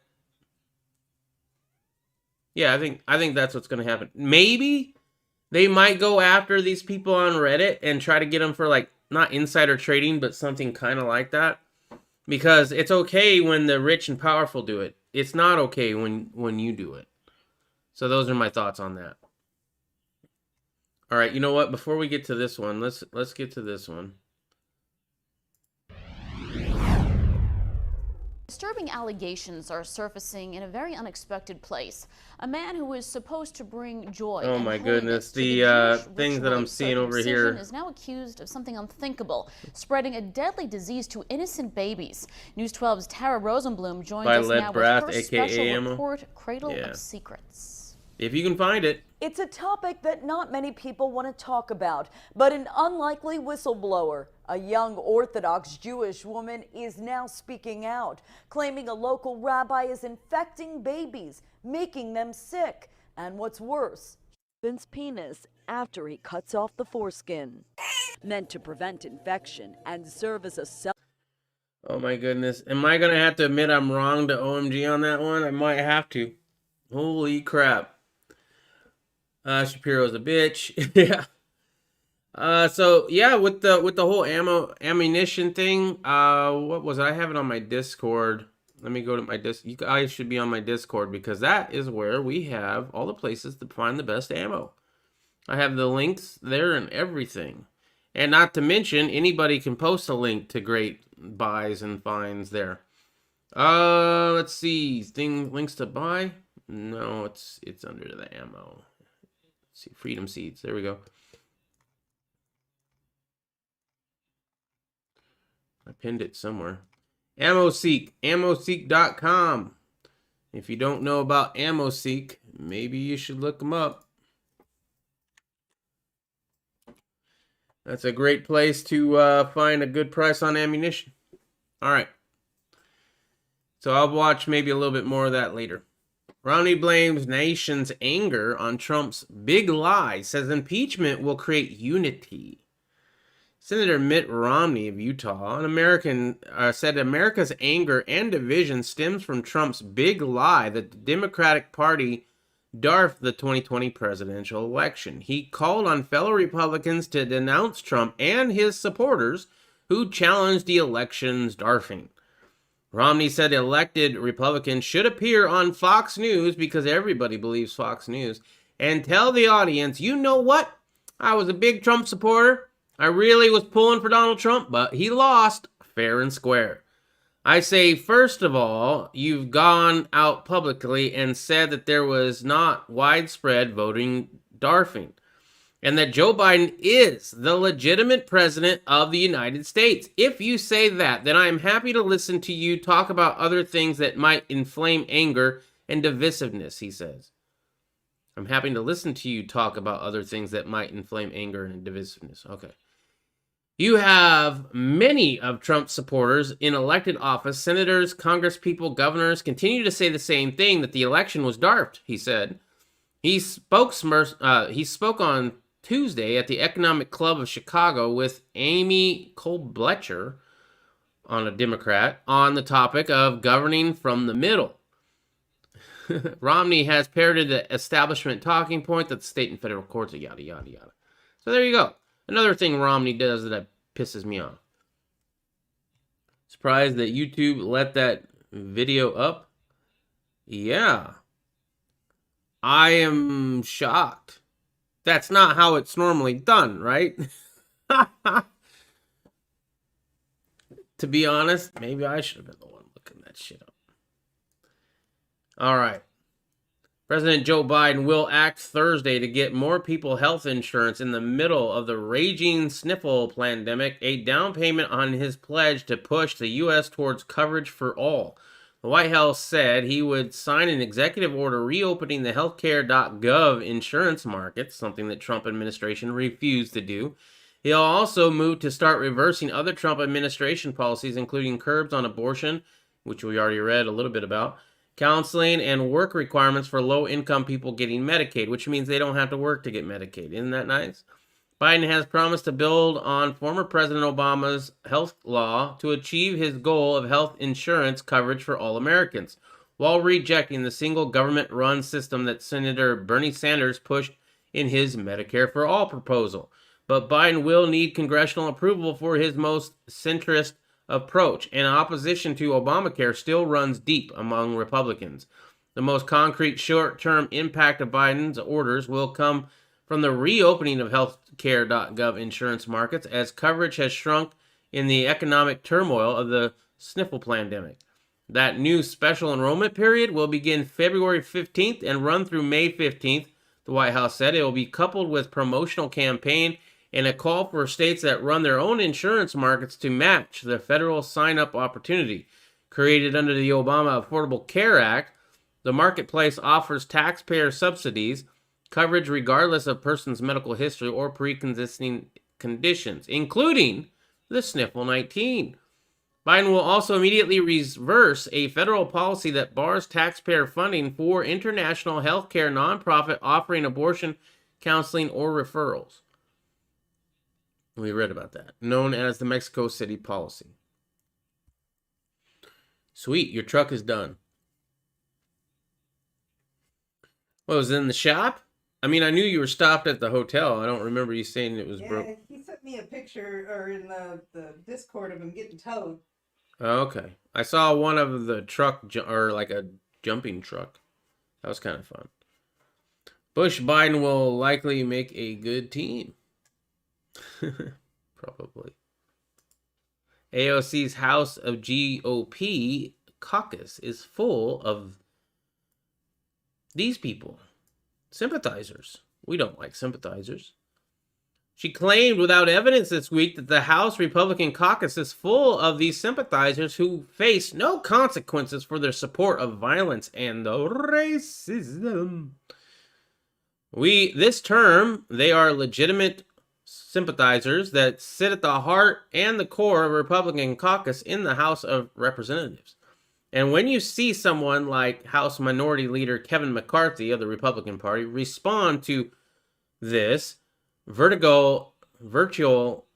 yeah, I think that's what's going to happen. Maybe they might go after these people on Reddit and try to get them for, like, not insider trading, but something kind of like that. Because it's okay when the rich and powerful do it. It's not okay when you do it. So those are my thoughts on that. All right, you know what? Before we get to this one, let's get to this one. Disturbing allegations are surfacing in a very unexpected place. A man who was supposed to bring joy Oh and my holiness goodness, to the the Jewish things that I'm ritual seeing over circumcision here. is now accused of something unthinkable, spreading a deadly disease to innocent babies. News 12's Tara Rosenblum joins By us Lead now Brath, with her aka special Ammo. report, Cradle Yeah. of Secrets. If you can find it. It's a topic that not many people want to talk about, but an unlikely whistleblower, a young Orthodox Jewish woman, is now speaking out, claiming a local rabbi is infecting babies, making them sick, and what's worse, his penis after he cuts off the foreskin. Meant to prevent infection and serve as a Oh my goodness. Am I going to have to admit I'm wrong to OMG on that one? I might have to. Holy crap. Shapiro's a bitch. Yeah. So yeah, with the whole ammunition thing, what was it? I have it on my Discord. Let me go to my You guys should be on my Discord because that is where we have all the places to find the best ammo. I have the links there and everything. And not to mention, anybody can post a link to great buys and finds there. Let's see. Links to buy? No, it's under the ammo. Let's see, Freedom Seeds. There we go. I pinned it somewhere. AmmoSeek. AmmoSeek.com. If you don't know about AmmoSeek, maybe you should look them up. That's a great place to find a good price on ammunition. All right. So I'll watch maybe a little bit more of that later. Romney blames nation's anger on Trump's big lie, says impeachment will create unity. Senator Mitt Romney of Utah, said America's anger and division stems from Trump's big lie that the Democratic Party DARFed the 2020 presidential election. He called on fellow Republicans to denounce Trump and his supporters who challenged the election's DARFing. Romney said elected Republicans should appear on Fox News, because everybody believes Fox News, and tell the audience, you know what? I was a big Trump supporter. I really was pulling for Donald Trump, but he lost fair and square. I say, first of all, you've gone out publicly and said that there was not widespread voting DARFing, and that Joe Biden is the legitimate president of the United States. If you say that, then I am happy to listen to you talk about other things that might inflame anger and divisiveness, he says. I'm happy to listen to you talk about other things that might inflame anger and divisiveness. Okay. You have many of Trump's supporters in elected office. Senators, congresspeople, governors continue to say the same thing, that the election was DARFed, he said. He spoke on Tuesday at the Economic Club of Chicago with Amy Klobuchar, a Democrat, on the topic of governing from the middle. Romney has parroted the establishment talking point that the state and federal courts are yada, yada, yada. So there you go. Another thing Romney does that pisses me off. Surprised that YouTube let that video up? Yeah. I am shocked. That's not how it's normally done, right? To be honest, maybe I should have been the one looking that shit up. All right. President Joe Biden will act Thursday to get more people health insurance in the middle of the raging sniffle pandemic, a down payment on his pledge to push the U.S. towards coverage for all. The White House said he would sign an executive order reopening the healthcare.gov insurance markets, something that Trump administration refused to do. He'll also move to start reversing other Trump administration policies, including curbs on abortion, which we already read a little bit about, counseling, and work requirements for low-income people getting Medicaid, which means they don't have to work to get Medicaid. Isn't that nice? Biden has promised to build on former President Obama's health law to achieve his goal of health insurance coverage for all Americans, while rejecting the single government-run system that Senator Bernie Sanders pushed in his Medicare for All proposal. But Biden will need congressional approval for his most centrist approach, and opposition to Obamacare still runs deep among Republicans. The most concrete short-term impact of Biden's orders will come from the reopening of healthcare.gov insurance markets as coverage has shrunk in the economic turmoil of the sniffle pandemic. That new special enrollment period will begin February 15th and run through May 15th, the White House said. It will be coupled with promotional campaign and a call for states that run their own insurance markets to match the federal sign-up opportunity. Created under the Obama Affordable Care Act, the marketplace offers taxpayer subsidies, coverage regardless of person's medical history or pre-existing conditions, including the sniffle 19. Biden will also immediately reverse a federal policy that bars taxpayer funding for international healthcare nonprofit offering abortion, counseling, or referrals. We read about that, known as the Mexico City policy. Sweet, your truck is done. What, was it in the shop? I mean, I knew you were stopped at the hotel. I don't remember you saying it was broke. He sent me a picture or in the Discord of him getting towed. Oh, okay. I saw one of the truck, or like a jumping truck. That was kind of fun. Bush Biden will likely make a good team. Probably. AOC's House of GOP caucus is full of these people. Sympathizers. We don't like sympathizers. She claimed without evidence this week that the House Republican caucus is full of these sympathizers who face no consequences for their support of violence and racism. This term, they are legitimate sympathizers that sit at the heart and the core of a Republican caucus in the House of Representatives. And when you see someone like House Minority Leader Kevin McCarthy of the Republican Party respond to this, virtual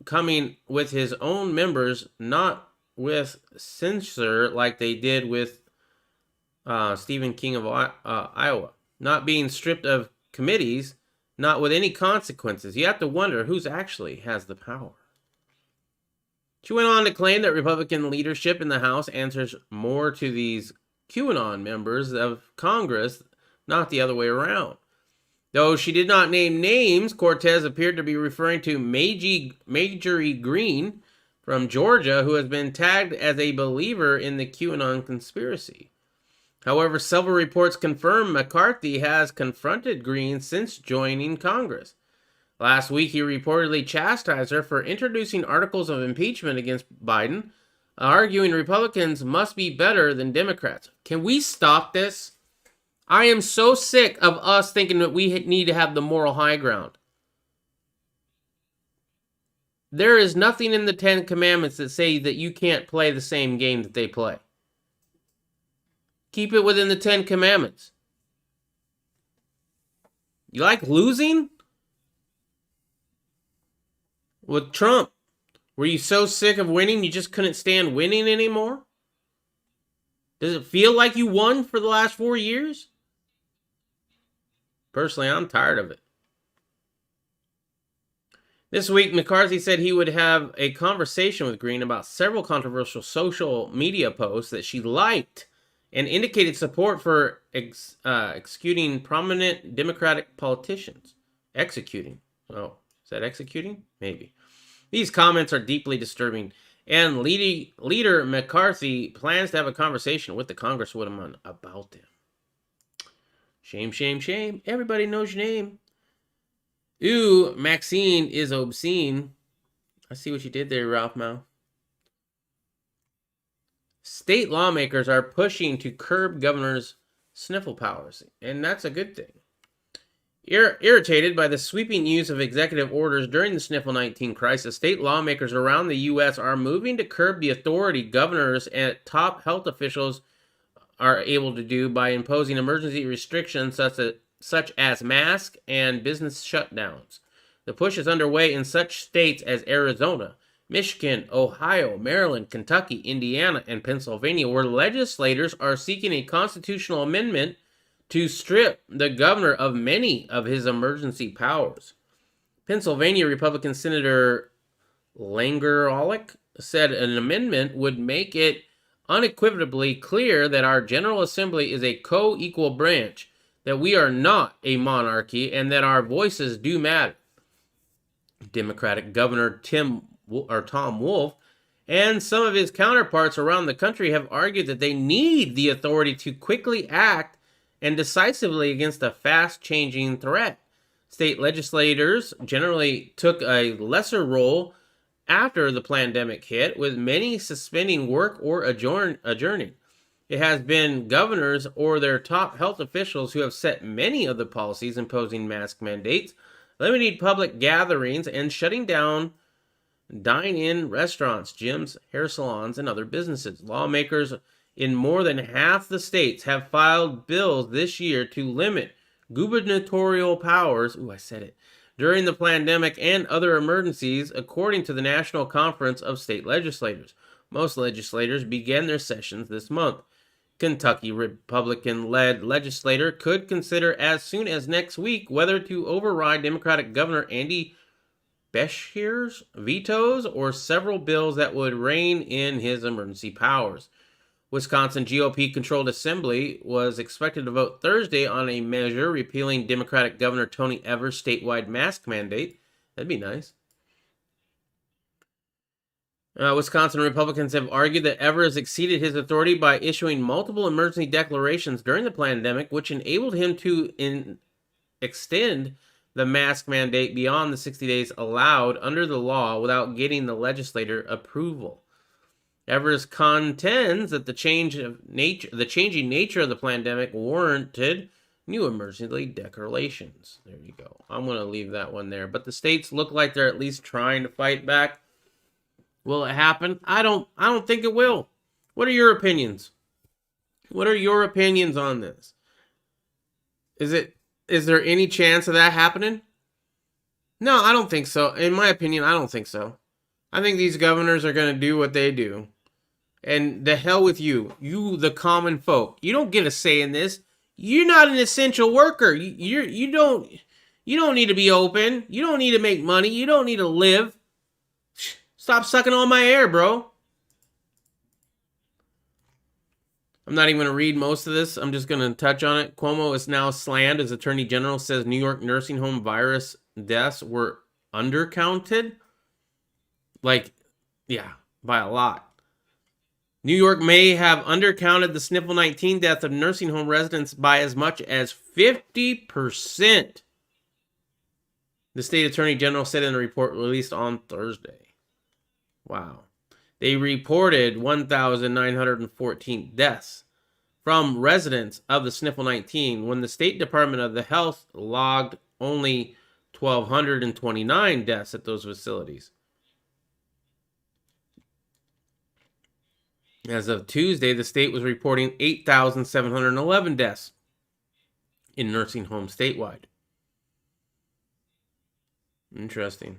coming with his own members, not with censure like they did with Stephen King of Iowa, not being stripped of committees, not with any consequences. You have to wonder who's actually has the power. She went on to claim that Republican leadership in the House answers more to these QAnon members of Congress, not the other way around. Though she did not name names, Cortez appeared to be referring to Marjorie Greene from Georgia, who has been tagged as a believer in the QAnon conspiracy. However, several reports confirm McCarthy has confronted Greene since joining Congress. Last week, he reportedly chastised her for introducing articles of impeachment against Biden, arguing Republicans must be better than Democrats. Can we stop this? I am so sick of us thinking that we need to have the moral high ground. There is nothing in the Ten Commandments that say that you can't play the same game that they play. Keep it within the Ten Commandments. You like losing? With Trump, were you so sick of winning you just couldn't stand winning anymore? Does it feel like you won for the last 4 years? Personally, I'm tired of it. This week, McCarthy said he would have a conversation with Greene about several controversial social media posts that she liked and indicated support for executing prominent Democratic politicians. Executing. Oh, is that executing? Maybe. These comments are deeply disturbing, and Leader McCarthy plans to have a conversation with the Congresswoman about them. Shame, shame, shame. Everybody knows your name. Ooh, Maxine is obscene. I see what you did there, Ralph Mao. State lawmakers are pushing to curb governors' sniffle powers, and that's a good thing. Irritated by the sweeping use of executive orders during the Sniffle 19 crisis, state lawmakers around the U.S. are moving to curb the authority governors and top health officials are able to do by imposing emergency restrictions such as mask and business shutdowns. The push is underway in such states as Arizona, Michigan, Ohio, Maryland, Kentucky, Indiana, and Pennsylvania, where legislators are seeking a constitutional amendment to strip the governor of many of his emergency powers. Pennsylvania Republican Senator Langerolic said an amendment would make it unequivocally clear that our General Assembly is a co-equal branch, that we are not a monarchy, and that our voices do matter. Democratic Governor Tom Wolf and some of his counterparts around the country have argued that they need the authority to quickly act and decisively against a fast-changing threat. State legislators generally took a lesser role after the pandemic hit, with many suspending work or adjourning. It has been governors or their top health officials who have set many of the policies imposing mask mandates, limiting public gatherings, and shutting down dine-in restaurants, gyms, hair salons, and other businesses. Lawmakers in more than half the states have filed bills this year to limit gubernatorial powers, during the pandemic and other emergencies, according to the National Conference of State Legislators. Most legislators began their sessions this month. Kentucky Republican-led legislator could consider as soon as next week whether to override Democratic Governor Andy Beshear's vetoes or several bills that would rein in his emergency powers. Wisconsin GOP-controlled assembly was expected to vote Thursday on a measure repealing Democratic Governor Tony Evers' statewide mask mandate. That'd be nice. Wisconsin Republicans have argued that Evers exceeded his authority by issuing multiple emergency declarations during the pandemic, which enabled him to extend the mask mandate beyond the 60 days allowed under the law without getting the legislator approval. Evers contends that the changing nature of the pandemic warranted new emergency declarations. There you go. I'm going to leave that one there. But the states look like they're at least trying to fight back. Will it happen? I don't think it will. What are your opinions? What are your opinions on this? Is there any chance of that happening? No, I don't think so. In my opinion, I don't think so. I think these governors are going to do what they do. And the hell with you. You, the common folk. You don't get a say in this. You're not an essential worker. You don't need to be open. You don't need to make money. You don't need to live. Stop sucking all my air, bro. I'm not even going to read most of this. I'm just going to touch on it. Cuomo is now slammed as Attorney General says New York nursing home virus deaths were undercounted. By a lot. New York may have undercounted the sniffle 19 deaths of nursing home residents by as much as 50%. The state attorney general said in a report released on Thursday. Wow. They reported 1,914 deaths from residents of the sniffle 19 when the State Department of the Health logged only 1,229 deaths at those facilities. As of Tuesday, the state was reporting 8,711 deaths in nursing homes statewide. Interesting.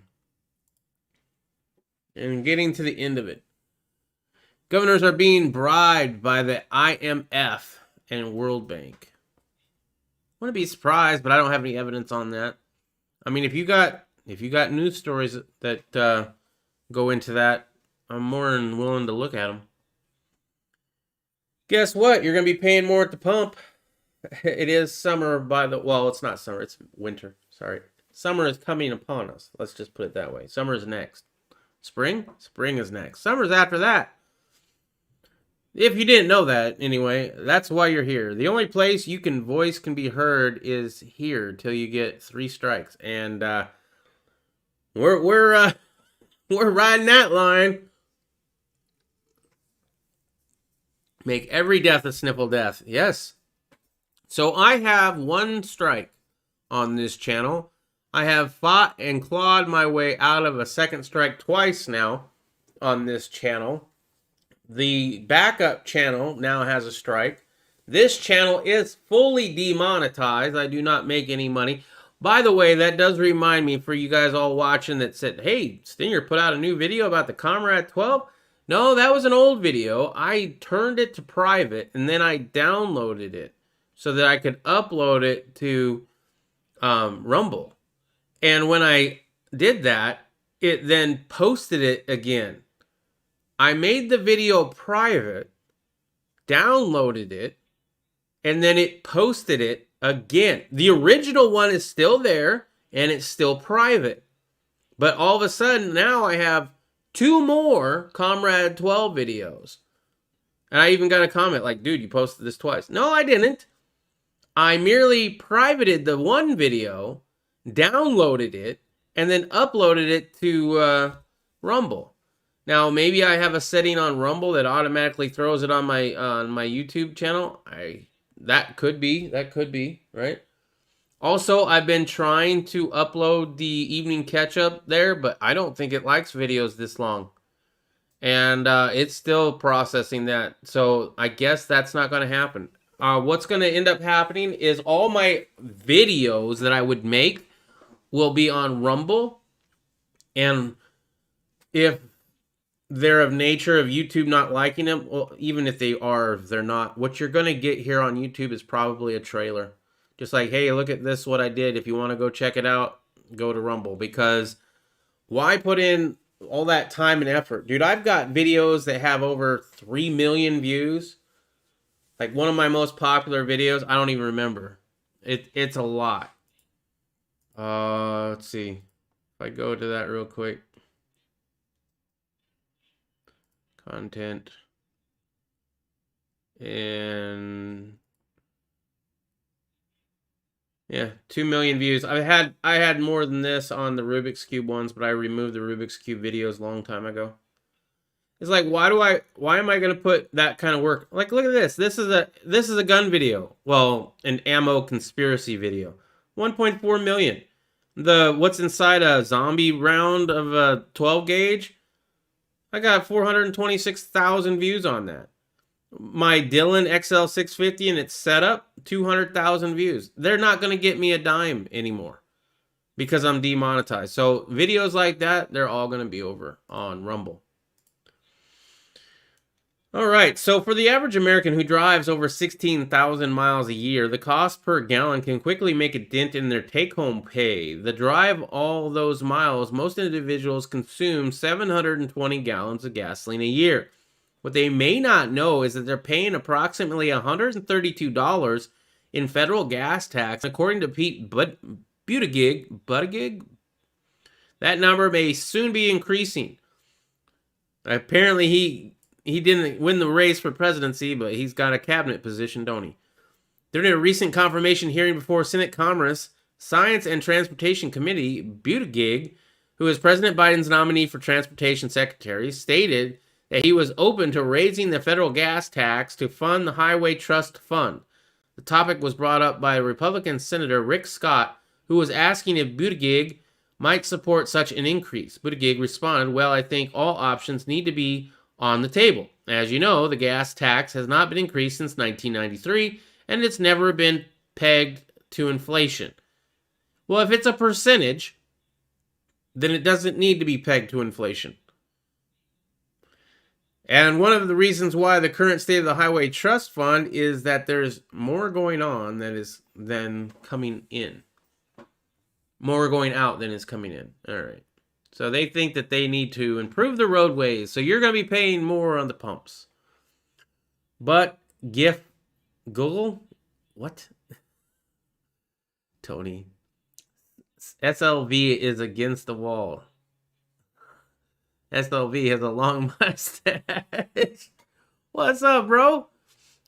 And getting to the end of it. Governors are being bribed by the IMF and World Bank. I wouldn't be surprised, but I don't have any evidence on that. I mean, if you got news stories that go into that, I'm more than willing to look at them. Guess what? You're going to be paying more at the pump. It is summer well, it's not summer. It's winter. Sorry. Summer is coming upon us. Let's just put it that way. Summer is next. Spring? Spring is next. Summer's after that. If you didn't know that, anyway, that's why you're here. The only place voice can be heard is here till you get 3 strikes. And we're riding that line. Make every death a sniffle death. Yes. So I have 1 strike on this channel. I have fought and clawed my way out of a 2nd strike twice now on this channel. The backup channel now has a strike. This channel is fully demonetized. I do not make any money. By the way, that does remind me for you guys all watching that said, hey, Stinger put out a new video about the Comrade 12. No, that was an old video. I turned it to private and then I downloaded it so that I could upload it to Rumble. And when I did that, it then posted it again. I made the video private, downloaded it, and then it posted it again. The original one is still there and it's still private. But all of a sudden now I have 2 more Comrade 12 videos. And I even got a comment like, dude, you posted this twice. No, I didn't. I merely privated the one video, downloaded it, and then uploaded it to Rumble. Now, maybe I have a setting on Rumble that automatically throws it on my YouTube channel. That could be, right? Also, I've been trying to upload the evening catch-up there, but I don't think it likes videos this long. And it's still processing that. So I guess that's not going to happen. What's going to end up happening is all my videos that I would make will be on Rumble. And if they're of nature of YouTube not liking them, well, even if they are, if they're not, what you're going to get here on YouTube is probably a trailer. Just like, hey, look at this, what I did. If you want to go check it out, go to Rumble. Because why put in all that time and effort? Dude, I've got videos that have over 3 million views. Like one of my most popular videos, I don't even remember. It's a lot. Let's see. If I go to that real quick. Content. And yeah, 2 million views. I had more than this on the Rubik's Cube ones, but I removed the Rubik's Cube videos a long time ago. It's like, why am I gonna put that kind of work? Like, look at this. This is a gun video. Well, an ammo conspiracy video. 1.4 million. The what's inside a zombie round of a 12 gauge? I got 426,000 views on that. My Dylan XL650 and its setup, 200,000 views. They're not going to get me a dime anymore because I'm demonetized. So videos like that, they're all going to be over on Rumble. All right, so for the average American who drives over 16,000 miles a year, the cost per gallon can quickly make a dent in their take-home pay. The drive all those miles, most individuals consume 720 gallons of gasoline a year. What they may not know is that they're paying approximately $132 in federal gas tax, according to Pete Buttigieg. That number may soon be increasing. Apparently, he didn't win the race for presidency, but he's got a cabinet position, don't he? During a recent confirmation hearing before Senate Commerce, Science and Transportation Committee, Buttigieg, who is President Biden's nominee for Transportation Secretary, stated that he was open to raising the federal gas tax to fund the Highway Trust Fund. The topic was brought up by Republican Senator Rick Scott, who was asking if Buttigieg might support such an increase. Buttigieg responded, well, I think all options need to be on the table. As you know, the gas tax has not been increased since 1993, and it's never been pegged to inflation. Well, if it's a percentage, then it doesn't need to be pegged to inflation. And one of the reasons why the current state of the Highway Trust Fund is that there's more going on than coming in. More going out than is coming in. All right. So they think that they need to improve the roadways. So you're going to be paying more on the pumps. But Google? What? Tony. SLV is against the wall. SLV has a long mustache. What's up, bro?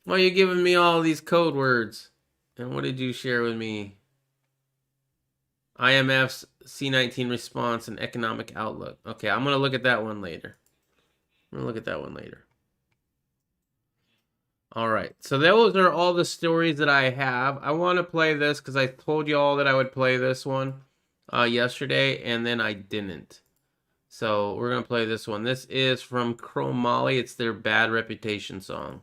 Why are you giving me all these code words? And what did you share with me? IMF's C19 response and economic outlook. Okay, I'm going to look at that one later. All right, so those are all the stories that I have. I want to play this because I told you all that I would play this one yesterday, and then I didn't. So we're going to play this one. This is from Chrome Molly. It's their Bad Reputation song.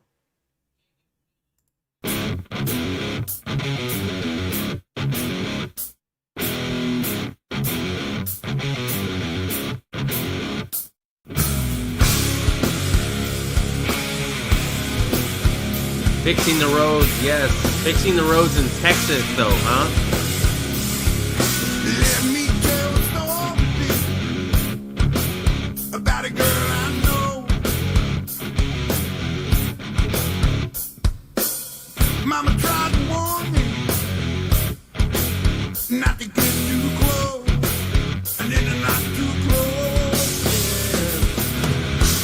Fixing the roads, yes. Fixing the roads in Texas, though, huh? Let me tell a story about a girl I know. Mama tried to warn me not to get too close, and then not too close. Yeah.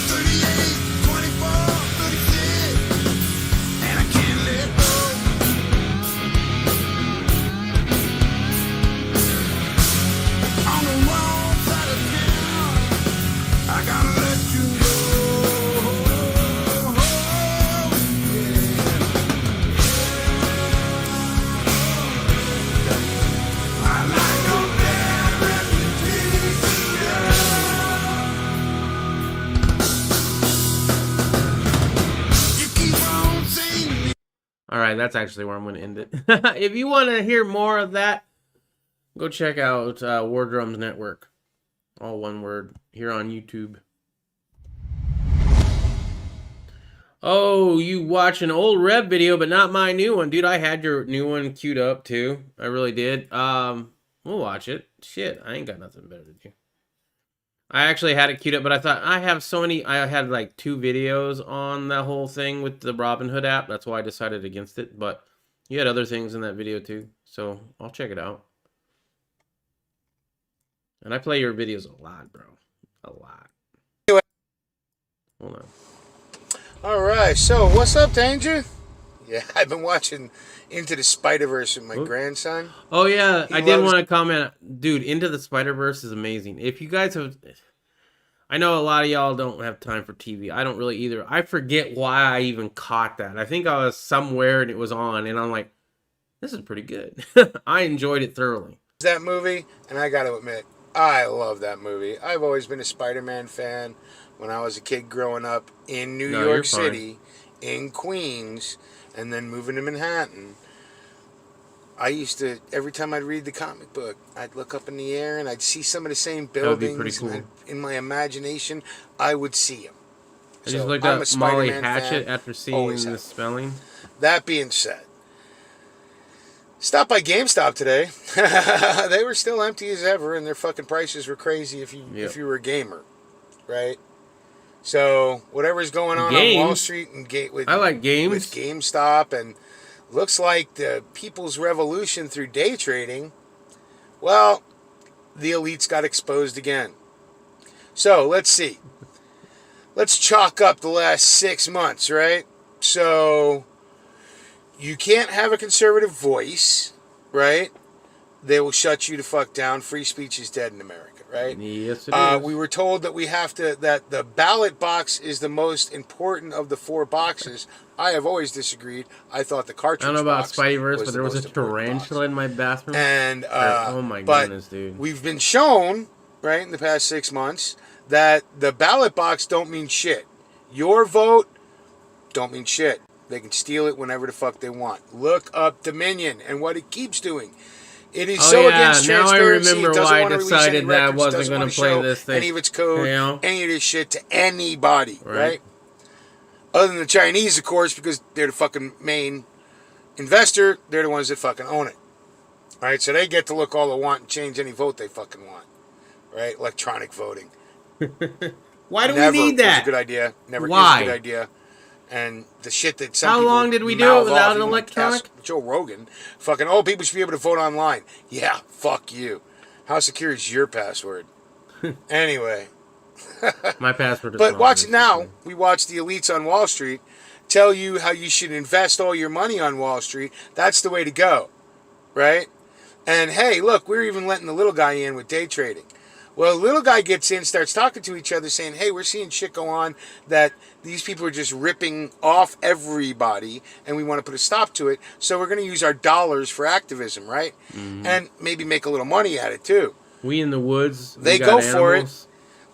38, 24, 36, and I can't let go. On the wrong side of town, I gotta let you go. I like your bad reputation. You keep on saying me. All right, that's actually where I'm going to end it. If you want to hear more of that, go check out War Drums Network. All one word here on YouTube. Oh, you watch an old Rev video, but not my new one. Dude, I had your new one queued up too. I really did. We'll watch it. Shit, I ain't got nothing better to do. I actually had it queued up, but I thought I have so many. I had like 2 videos on the whole thing with the Robinhood app. That's why I decided against it. But you had other things in that video too. So I'll check it out. And I play your videos a lot, bro. A lot. Hold on. All right, so what's up, Danger? Yeah, I've been watching Into the Spider-Verse with my grandson. Oh yeah, He I did loves- want to comment, dude. Into the Spider-Verse is amazing. If you guys have, I know a lot of y'all don't have time for TV. I don't really either. I forget why I even caught that. I think I was somewhere and it was on, and I'm like, this is pretty good. I enjoyed it thoroughly. That movie, and I got to admit, I love that movie. I've always been a Spider-Man fan. When I was a kid growing up in New No, you're York fine. City, in Queens, and then moving to Manhattan, I used to, every time I'd read the comic book, I'd look up in the air and I'd see some of the same That would be buildings. pretty cool. And in my imagination, I would see them. I just looked up Molly Hatchet after seeing the spelling. That being said, stopped by GameStop today. They were still empty as ever, and their fucking prices were crazy if you were a gamer, right? So whatever's going on Wall Street and I like games with GameStop, and looks like the people's revolution through day trading. Well, the elites got exposed again. So let's see. Let's chalk up the last 6 months, right? So you can't have a conservative voice, right? They will shut you the fuck down. Free speech is dead in America, right? Yes, it is. We were told that that the ballot box is the most important of the 4 boxes. I have always disagreed. I thought the cartridge I don't know about box Spideyverse, but the there was a most important box. tarantula in my bathroom. And oh my goodness, dude. We've been shown, right, in the past 6 months, that the ballot box don't mean shit. Your vote don't mean shit. They can steal it whenever the fuck they want. Look up Dominion and what it keeps doing. It is against transparency. Now I remember It doesn't why I want to release decided any that I records, wasn't doesn't going want to to play show this thing. any of its code, You know? any of this shit to anybody, Right. right? Other than the Chinese, of course, because they're the fucking main investor. They're the ones that fucking own it. All right, so they get to look all they want and change any vote they fucking want. Right? Electronic voting. Why do Never we need that? was a good idea. Never Why? is a good idea. And the shit that some How people long did we do mouth it without off, an even electronic? ask Joe Rogan, fucking, oh, people should be able to vote online. Yeah, fuck you. How secure is your password? Anyway. My password is But wrong, watch it now. basically. We watch the elites on Wall Street tell you how you should invest all your money on Wall Street. That's the way to go, right? And hey, look, we're even letting the little guy in with day trading. Well, the little guy gets in, starts talking to each other, saying, hey, we're seeing shit go on that these people are just ripping off everybody, and we want to put a stop to it. So we're going to use our dollars for activism, right? Mhm. And maybe make a little money at it, too. We in the woods. They we got go for it. animals.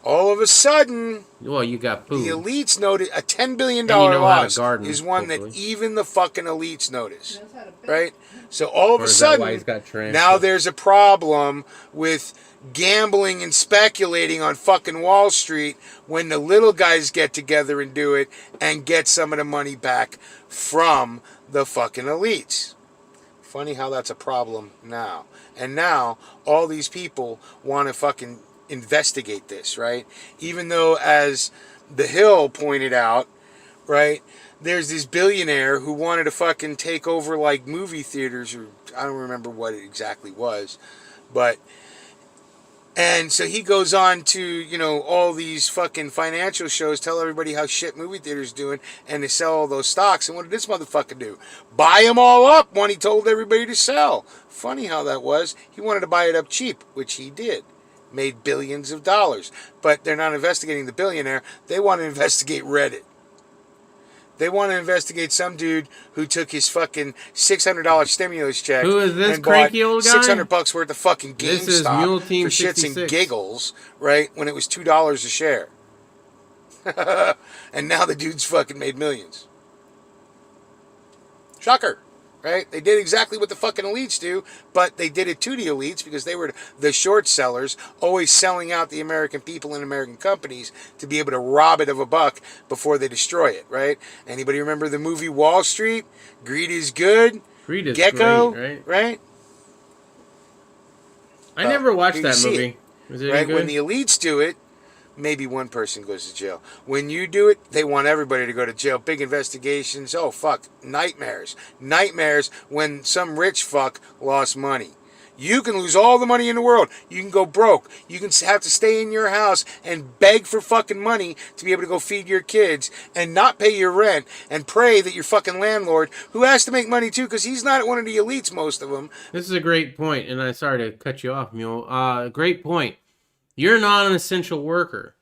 All of a sudden, well, you got food. The elites noted a $10 billion And you know how to loss garden, is one hopefully. that even the fucking elites notice. Right? So all of Or a is that why sudden, he's got trans now stuff? there's a problem with gambling and speculating on fucking Wall Street when the little guys get together and do it and get some of the money back from the fucking elites. Funny how that's a problem now. And now all these people want to fucking investigate this, right? Even though, as The Hill pointed out, right, there's this billionaire who wanted to fucking take over like movie theaters, or I don't remember what it exactly was, but and so he goes on to, you know, all these fucking financial shows, tell everybody how shit movie theaters doing, and to sell all those stocks. And what did this motherfucker do? Buy them all up when he told everybody to sell. Funny how that was. He wanted to buy it up cheap, which he did. Made billions of dollars. But they're not investigating the billionaire. They want to investigate Reddit. They want to investigate some dude who took his fucking $600 stimulus check. Who is this and cranky old guy? $600 worth of fucking This is Mule GameStop Team for shits 66. and giggles, right? When it was $2 a share. And now the dude's fucking made millions. Shocker, right? They did exactly what the fucking elites do, but they did it to the elites because they were the short sellers, always selling out the American people and American companies to be able to rob it of a buck before they destroy it, right? Anybody remember the movie Wall Street? Greed is good. Greed is Gecko, great, right? I never watched you that see movie. it, Is it any right? good? When the elites do it, maybe one person goes to jail. When you do it, they want everybody to go to jail. Big investigations. Oh, fuck. Nightmares. Nightmares when some rich fuck lost money. You can lose all the money in the world. You can go broke. You can have to stay in your house and beg for fucking money to be able to go feed your kids and not pay your rent and pray that your fucking landlord, who has to make money too because he's not one of the elites, most of them. This is a great point, and I'm sorry to cut you off, Mule. Great point. You're not an essential worker.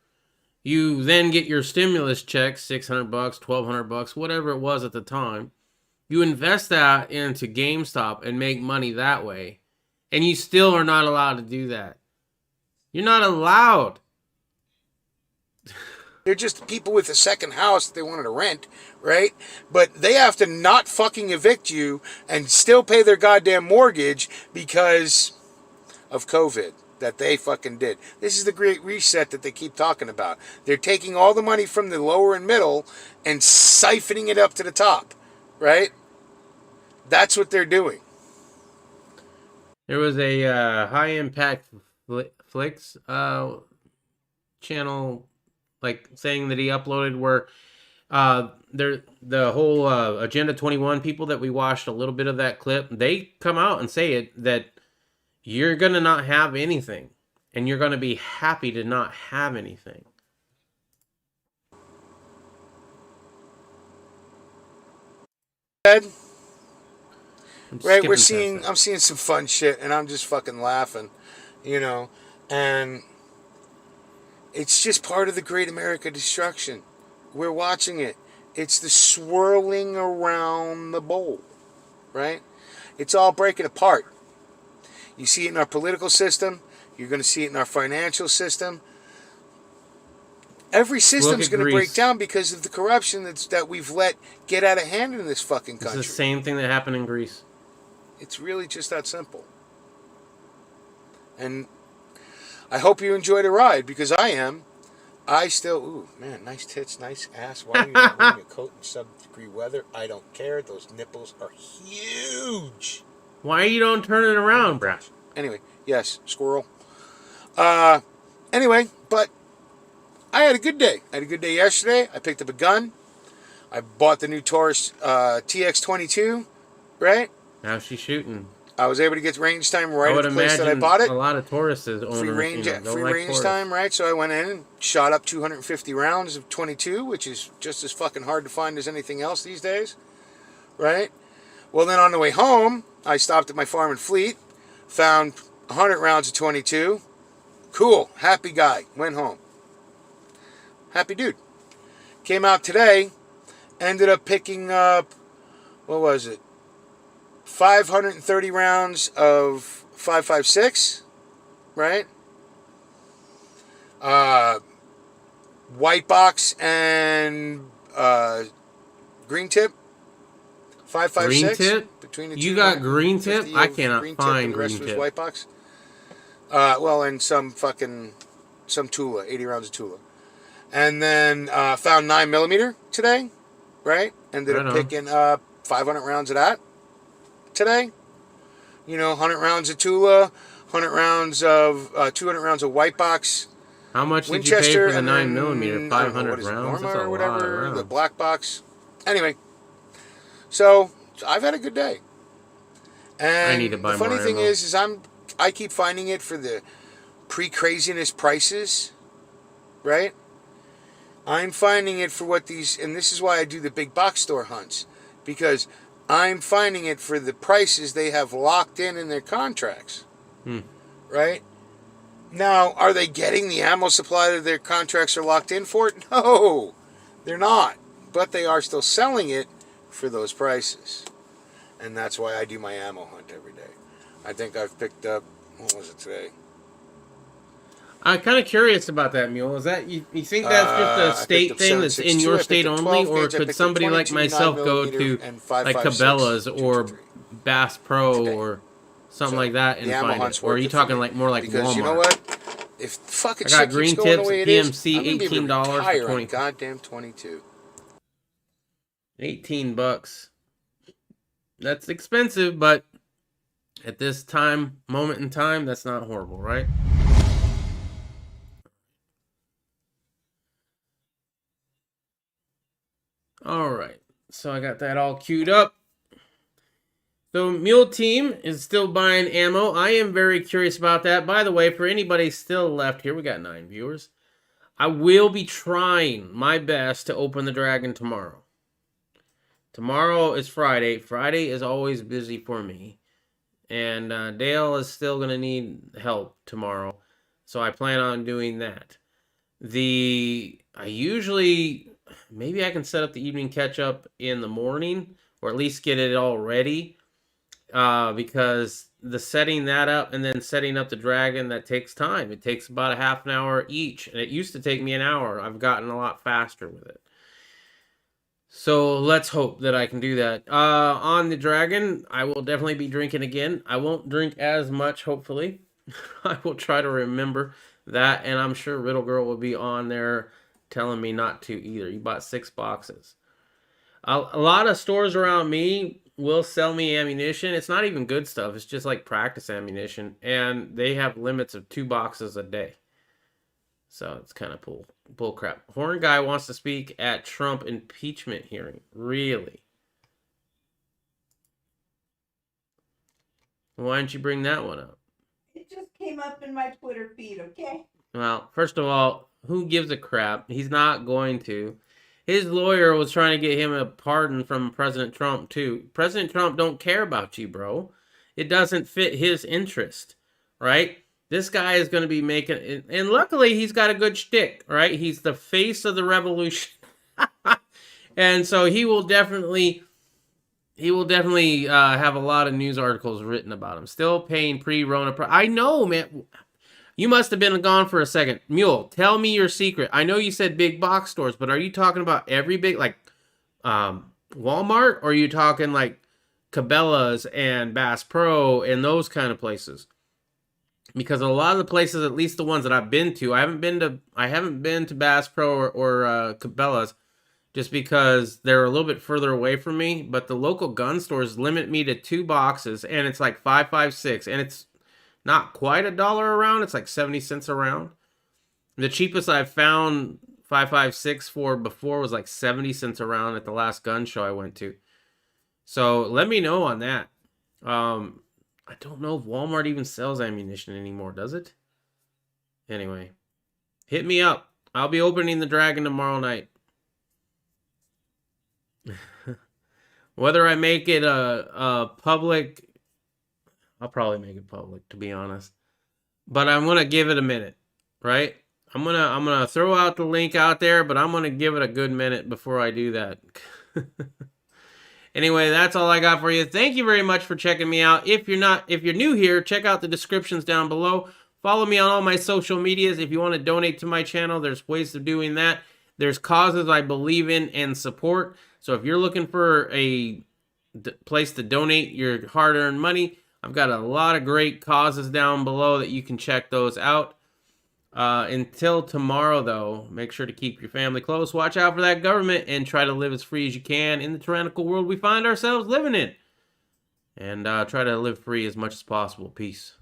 You then get your stimulus check, $600, $1,200, whatever it was at the time. You invest that into GameStop and make money that way. And you still are not allowed to do that. You're not allowed. They're just people with a second house that they wanted to rent, right? But they have to not fucking evict you and still pay their goddamn mortgage because of COVID that they fucking did. This is the great reset that they keep talking about. They're taking all the money from the lower and middle and siphoning it up to the top, right? That's what they're doing. There was a high impact flicks channel, like saying that he uploaded where the whole Agenda 21 people that we watched a little bit of that clip, they come out and say it that you're gonna not have anything, and you're gonna be happy to not have anything. Ed? Right, skipping past I'm seeing some fun shit, and I'm just fucking laughing, you know, and it's just part of the Great America Destruction. We're watching it. It's the swirling around the bowl, right? It's all breaking apart. You see it in our political system. You're going to see it in our financial system. Every system's going to break down because of the corruption that we've let get out of hand in this fucking country. It's the same thing that happened in Greece. It's really just that simple. And I hope you enjoy the ride, because I am. I still, ooh, man, nice tits, nice ass. Why are you not wearing a coat in sub-degree weather? I don't care. Those nipples are huge. Why you don't turn it around, bro? Anyway, yes, squirrel. Anyway, but I had a good day. I had a good day yesterday. I picked up a gun. I bought the new Taurus TX22, right? How's she shooting? I was able to get range time right at the place that I bought it. A lot of Tauruses owners, Free range, free like range Taurus. time, right? So I went in and shot up 250 rounds of 22, which is just as fucking hard to find as anything else these days, right? Well, then on the way home, I stopped at my farm and fleet, found 100 rounds of 22. Cool, happy guy. Went home. Happy dude. Came out today, ended up picking up, what was it? 530 rounds of 5.56, right? white box and green tip. 556 Green tip? between the two. You got green tip? 50 I of cannot green tip find and the rest green was tip. white box. Well, and some Tula, 80 rounds of Tula. And then found 9mm today, right? Ended Right up on. picking up 500 rounds of that today. 100 rounds of Tula, 100 rounds of 200 rounds of white box. How much Winchester, did you pay for the and 9mm? then, 500 what is it, rounds? Norma That's a or lot of whatever, rounds. the black box. Anyway, so I've had a good day. And I need to buy the funny more thing ammo. is I keep finding it for the pre-craziness prices, right? I'm finding it for what these, and this is why I do the big box store hunts, because I'm finding it for the prices they have locked in their contracts, right? Now, are they getting the ammo supply that their contracts are locked in for? No, they're not. But they are still selling it for those prices. And that's why I do my ammo hunt every day. I think I've picked up, what was it today? I'm kind of curious about that, Mule. Is that you think that's just I a picked state up thing that's in 7.62, your I picked state up only, 12 or gauge, I could picked up somebody like 22 myself go 9mm to and like 5.56 Cabela's or 223 Bass Pro today. or something So, like that and the ammo find it? hunt's Or are worth you it for talking me. like more like Because Walmart? you know what? If fucking I got shit keeps green going the tips way at it is, PMC, I'm gonna be able to $18 for retire 20. on goddamn 22. $18. That's expensive, but at this moment in time, that's not horrible, right? All right, so I got that all queued up. So Mule Team is still buying ammo. I am very curious about that. By the way, for anybody still left here, we got 9 viewers. I will be trying my best to open the dragon tomorrow. Tomorrow is Friday. Friday is always busy for me. And Dale is still going to need help tomorrow. So I plan on doing that. I usually, maybe I can set up the evening catch-up in the morning, or at least get it all ready. Because the setting that up and then setting up the dragon, that takes time. It takes about a half an hour each. And it used to take me an hour. I've gotten a lot faster with it. So let's hope that I can do that. On the dragon, I will definitely be drinking again. I won't drink as much, hopefully. I will try to remember that, and I'm sure Riddle Girl will be on there telling me not to either. You bought 6 boxes. A lot of stores around me will sell me ammunition. It's not even good stuff. It's just like practice ammunition, and they have limits of 2 boxes a day. So it's kind of bull crap. Horn Guy wants to speak at Trump impeachment hearing. Really? Why didn't you bring that one up? It just came up in my Twitter feed, okay? Well, first of all, who gives a crap? He's not going to. His lawyer was trying to get him a pardon from President Trump, too. President Trump don't care about you, bro. It doesn't fit his interest, right? This guy is going to be making... And luckily, he's got a good shtick, right? He's the face of the revolution. And so he will definitely have a lot of news articles written about him. Still paying pre-Rona... I know, man. You must have been gone for a second. Mule, tell me your secret. I know you said big box stores, but are you talking about every big, like Walmart? Or are you talking like Cabela's and Bass Pro and those kind of places? Because a lot of the places, at least the ones that I've been to, I haven't been to Bass Pro or Cabela's, just because they're a little bit further away from me. But the local gun stores limit me to 2 boxes, and it's like $5.56, and it's not quite $1 a round. It's like 70 cents a round. The cheapest I've found $5.56 for before was like 70 cents a round at the last gun show I went to. So let me know on that. I don't know if Walmart even sells ammunition anymore, does it? Anyway, hit me up. I'll be opening the dragon tomorrow night. Whether I make it a public, I'll probably make it public, to be honest. But I'm gonna give it a minute, right? I'm gonna throw out the link out there, but I'm gonna give it a good minute before I do that. Anyway, that's all I got for you. Thank you very much for checking me out. If you're new here, check out the descriptions down below Follow me on all my social medias. If you want to donate to my channel, there's ways of doing that. There's causes I believe in and support. So if you're looking for a place to donate your hard-earned money, I've got a lot of great causes down below that you can check those out. Until tomorrow, though, make sure to keep your family close. Watch out for that government and try to live as free as you can in the tyrannical world we find ourselves living in. And try to live free as much as possible. Peace.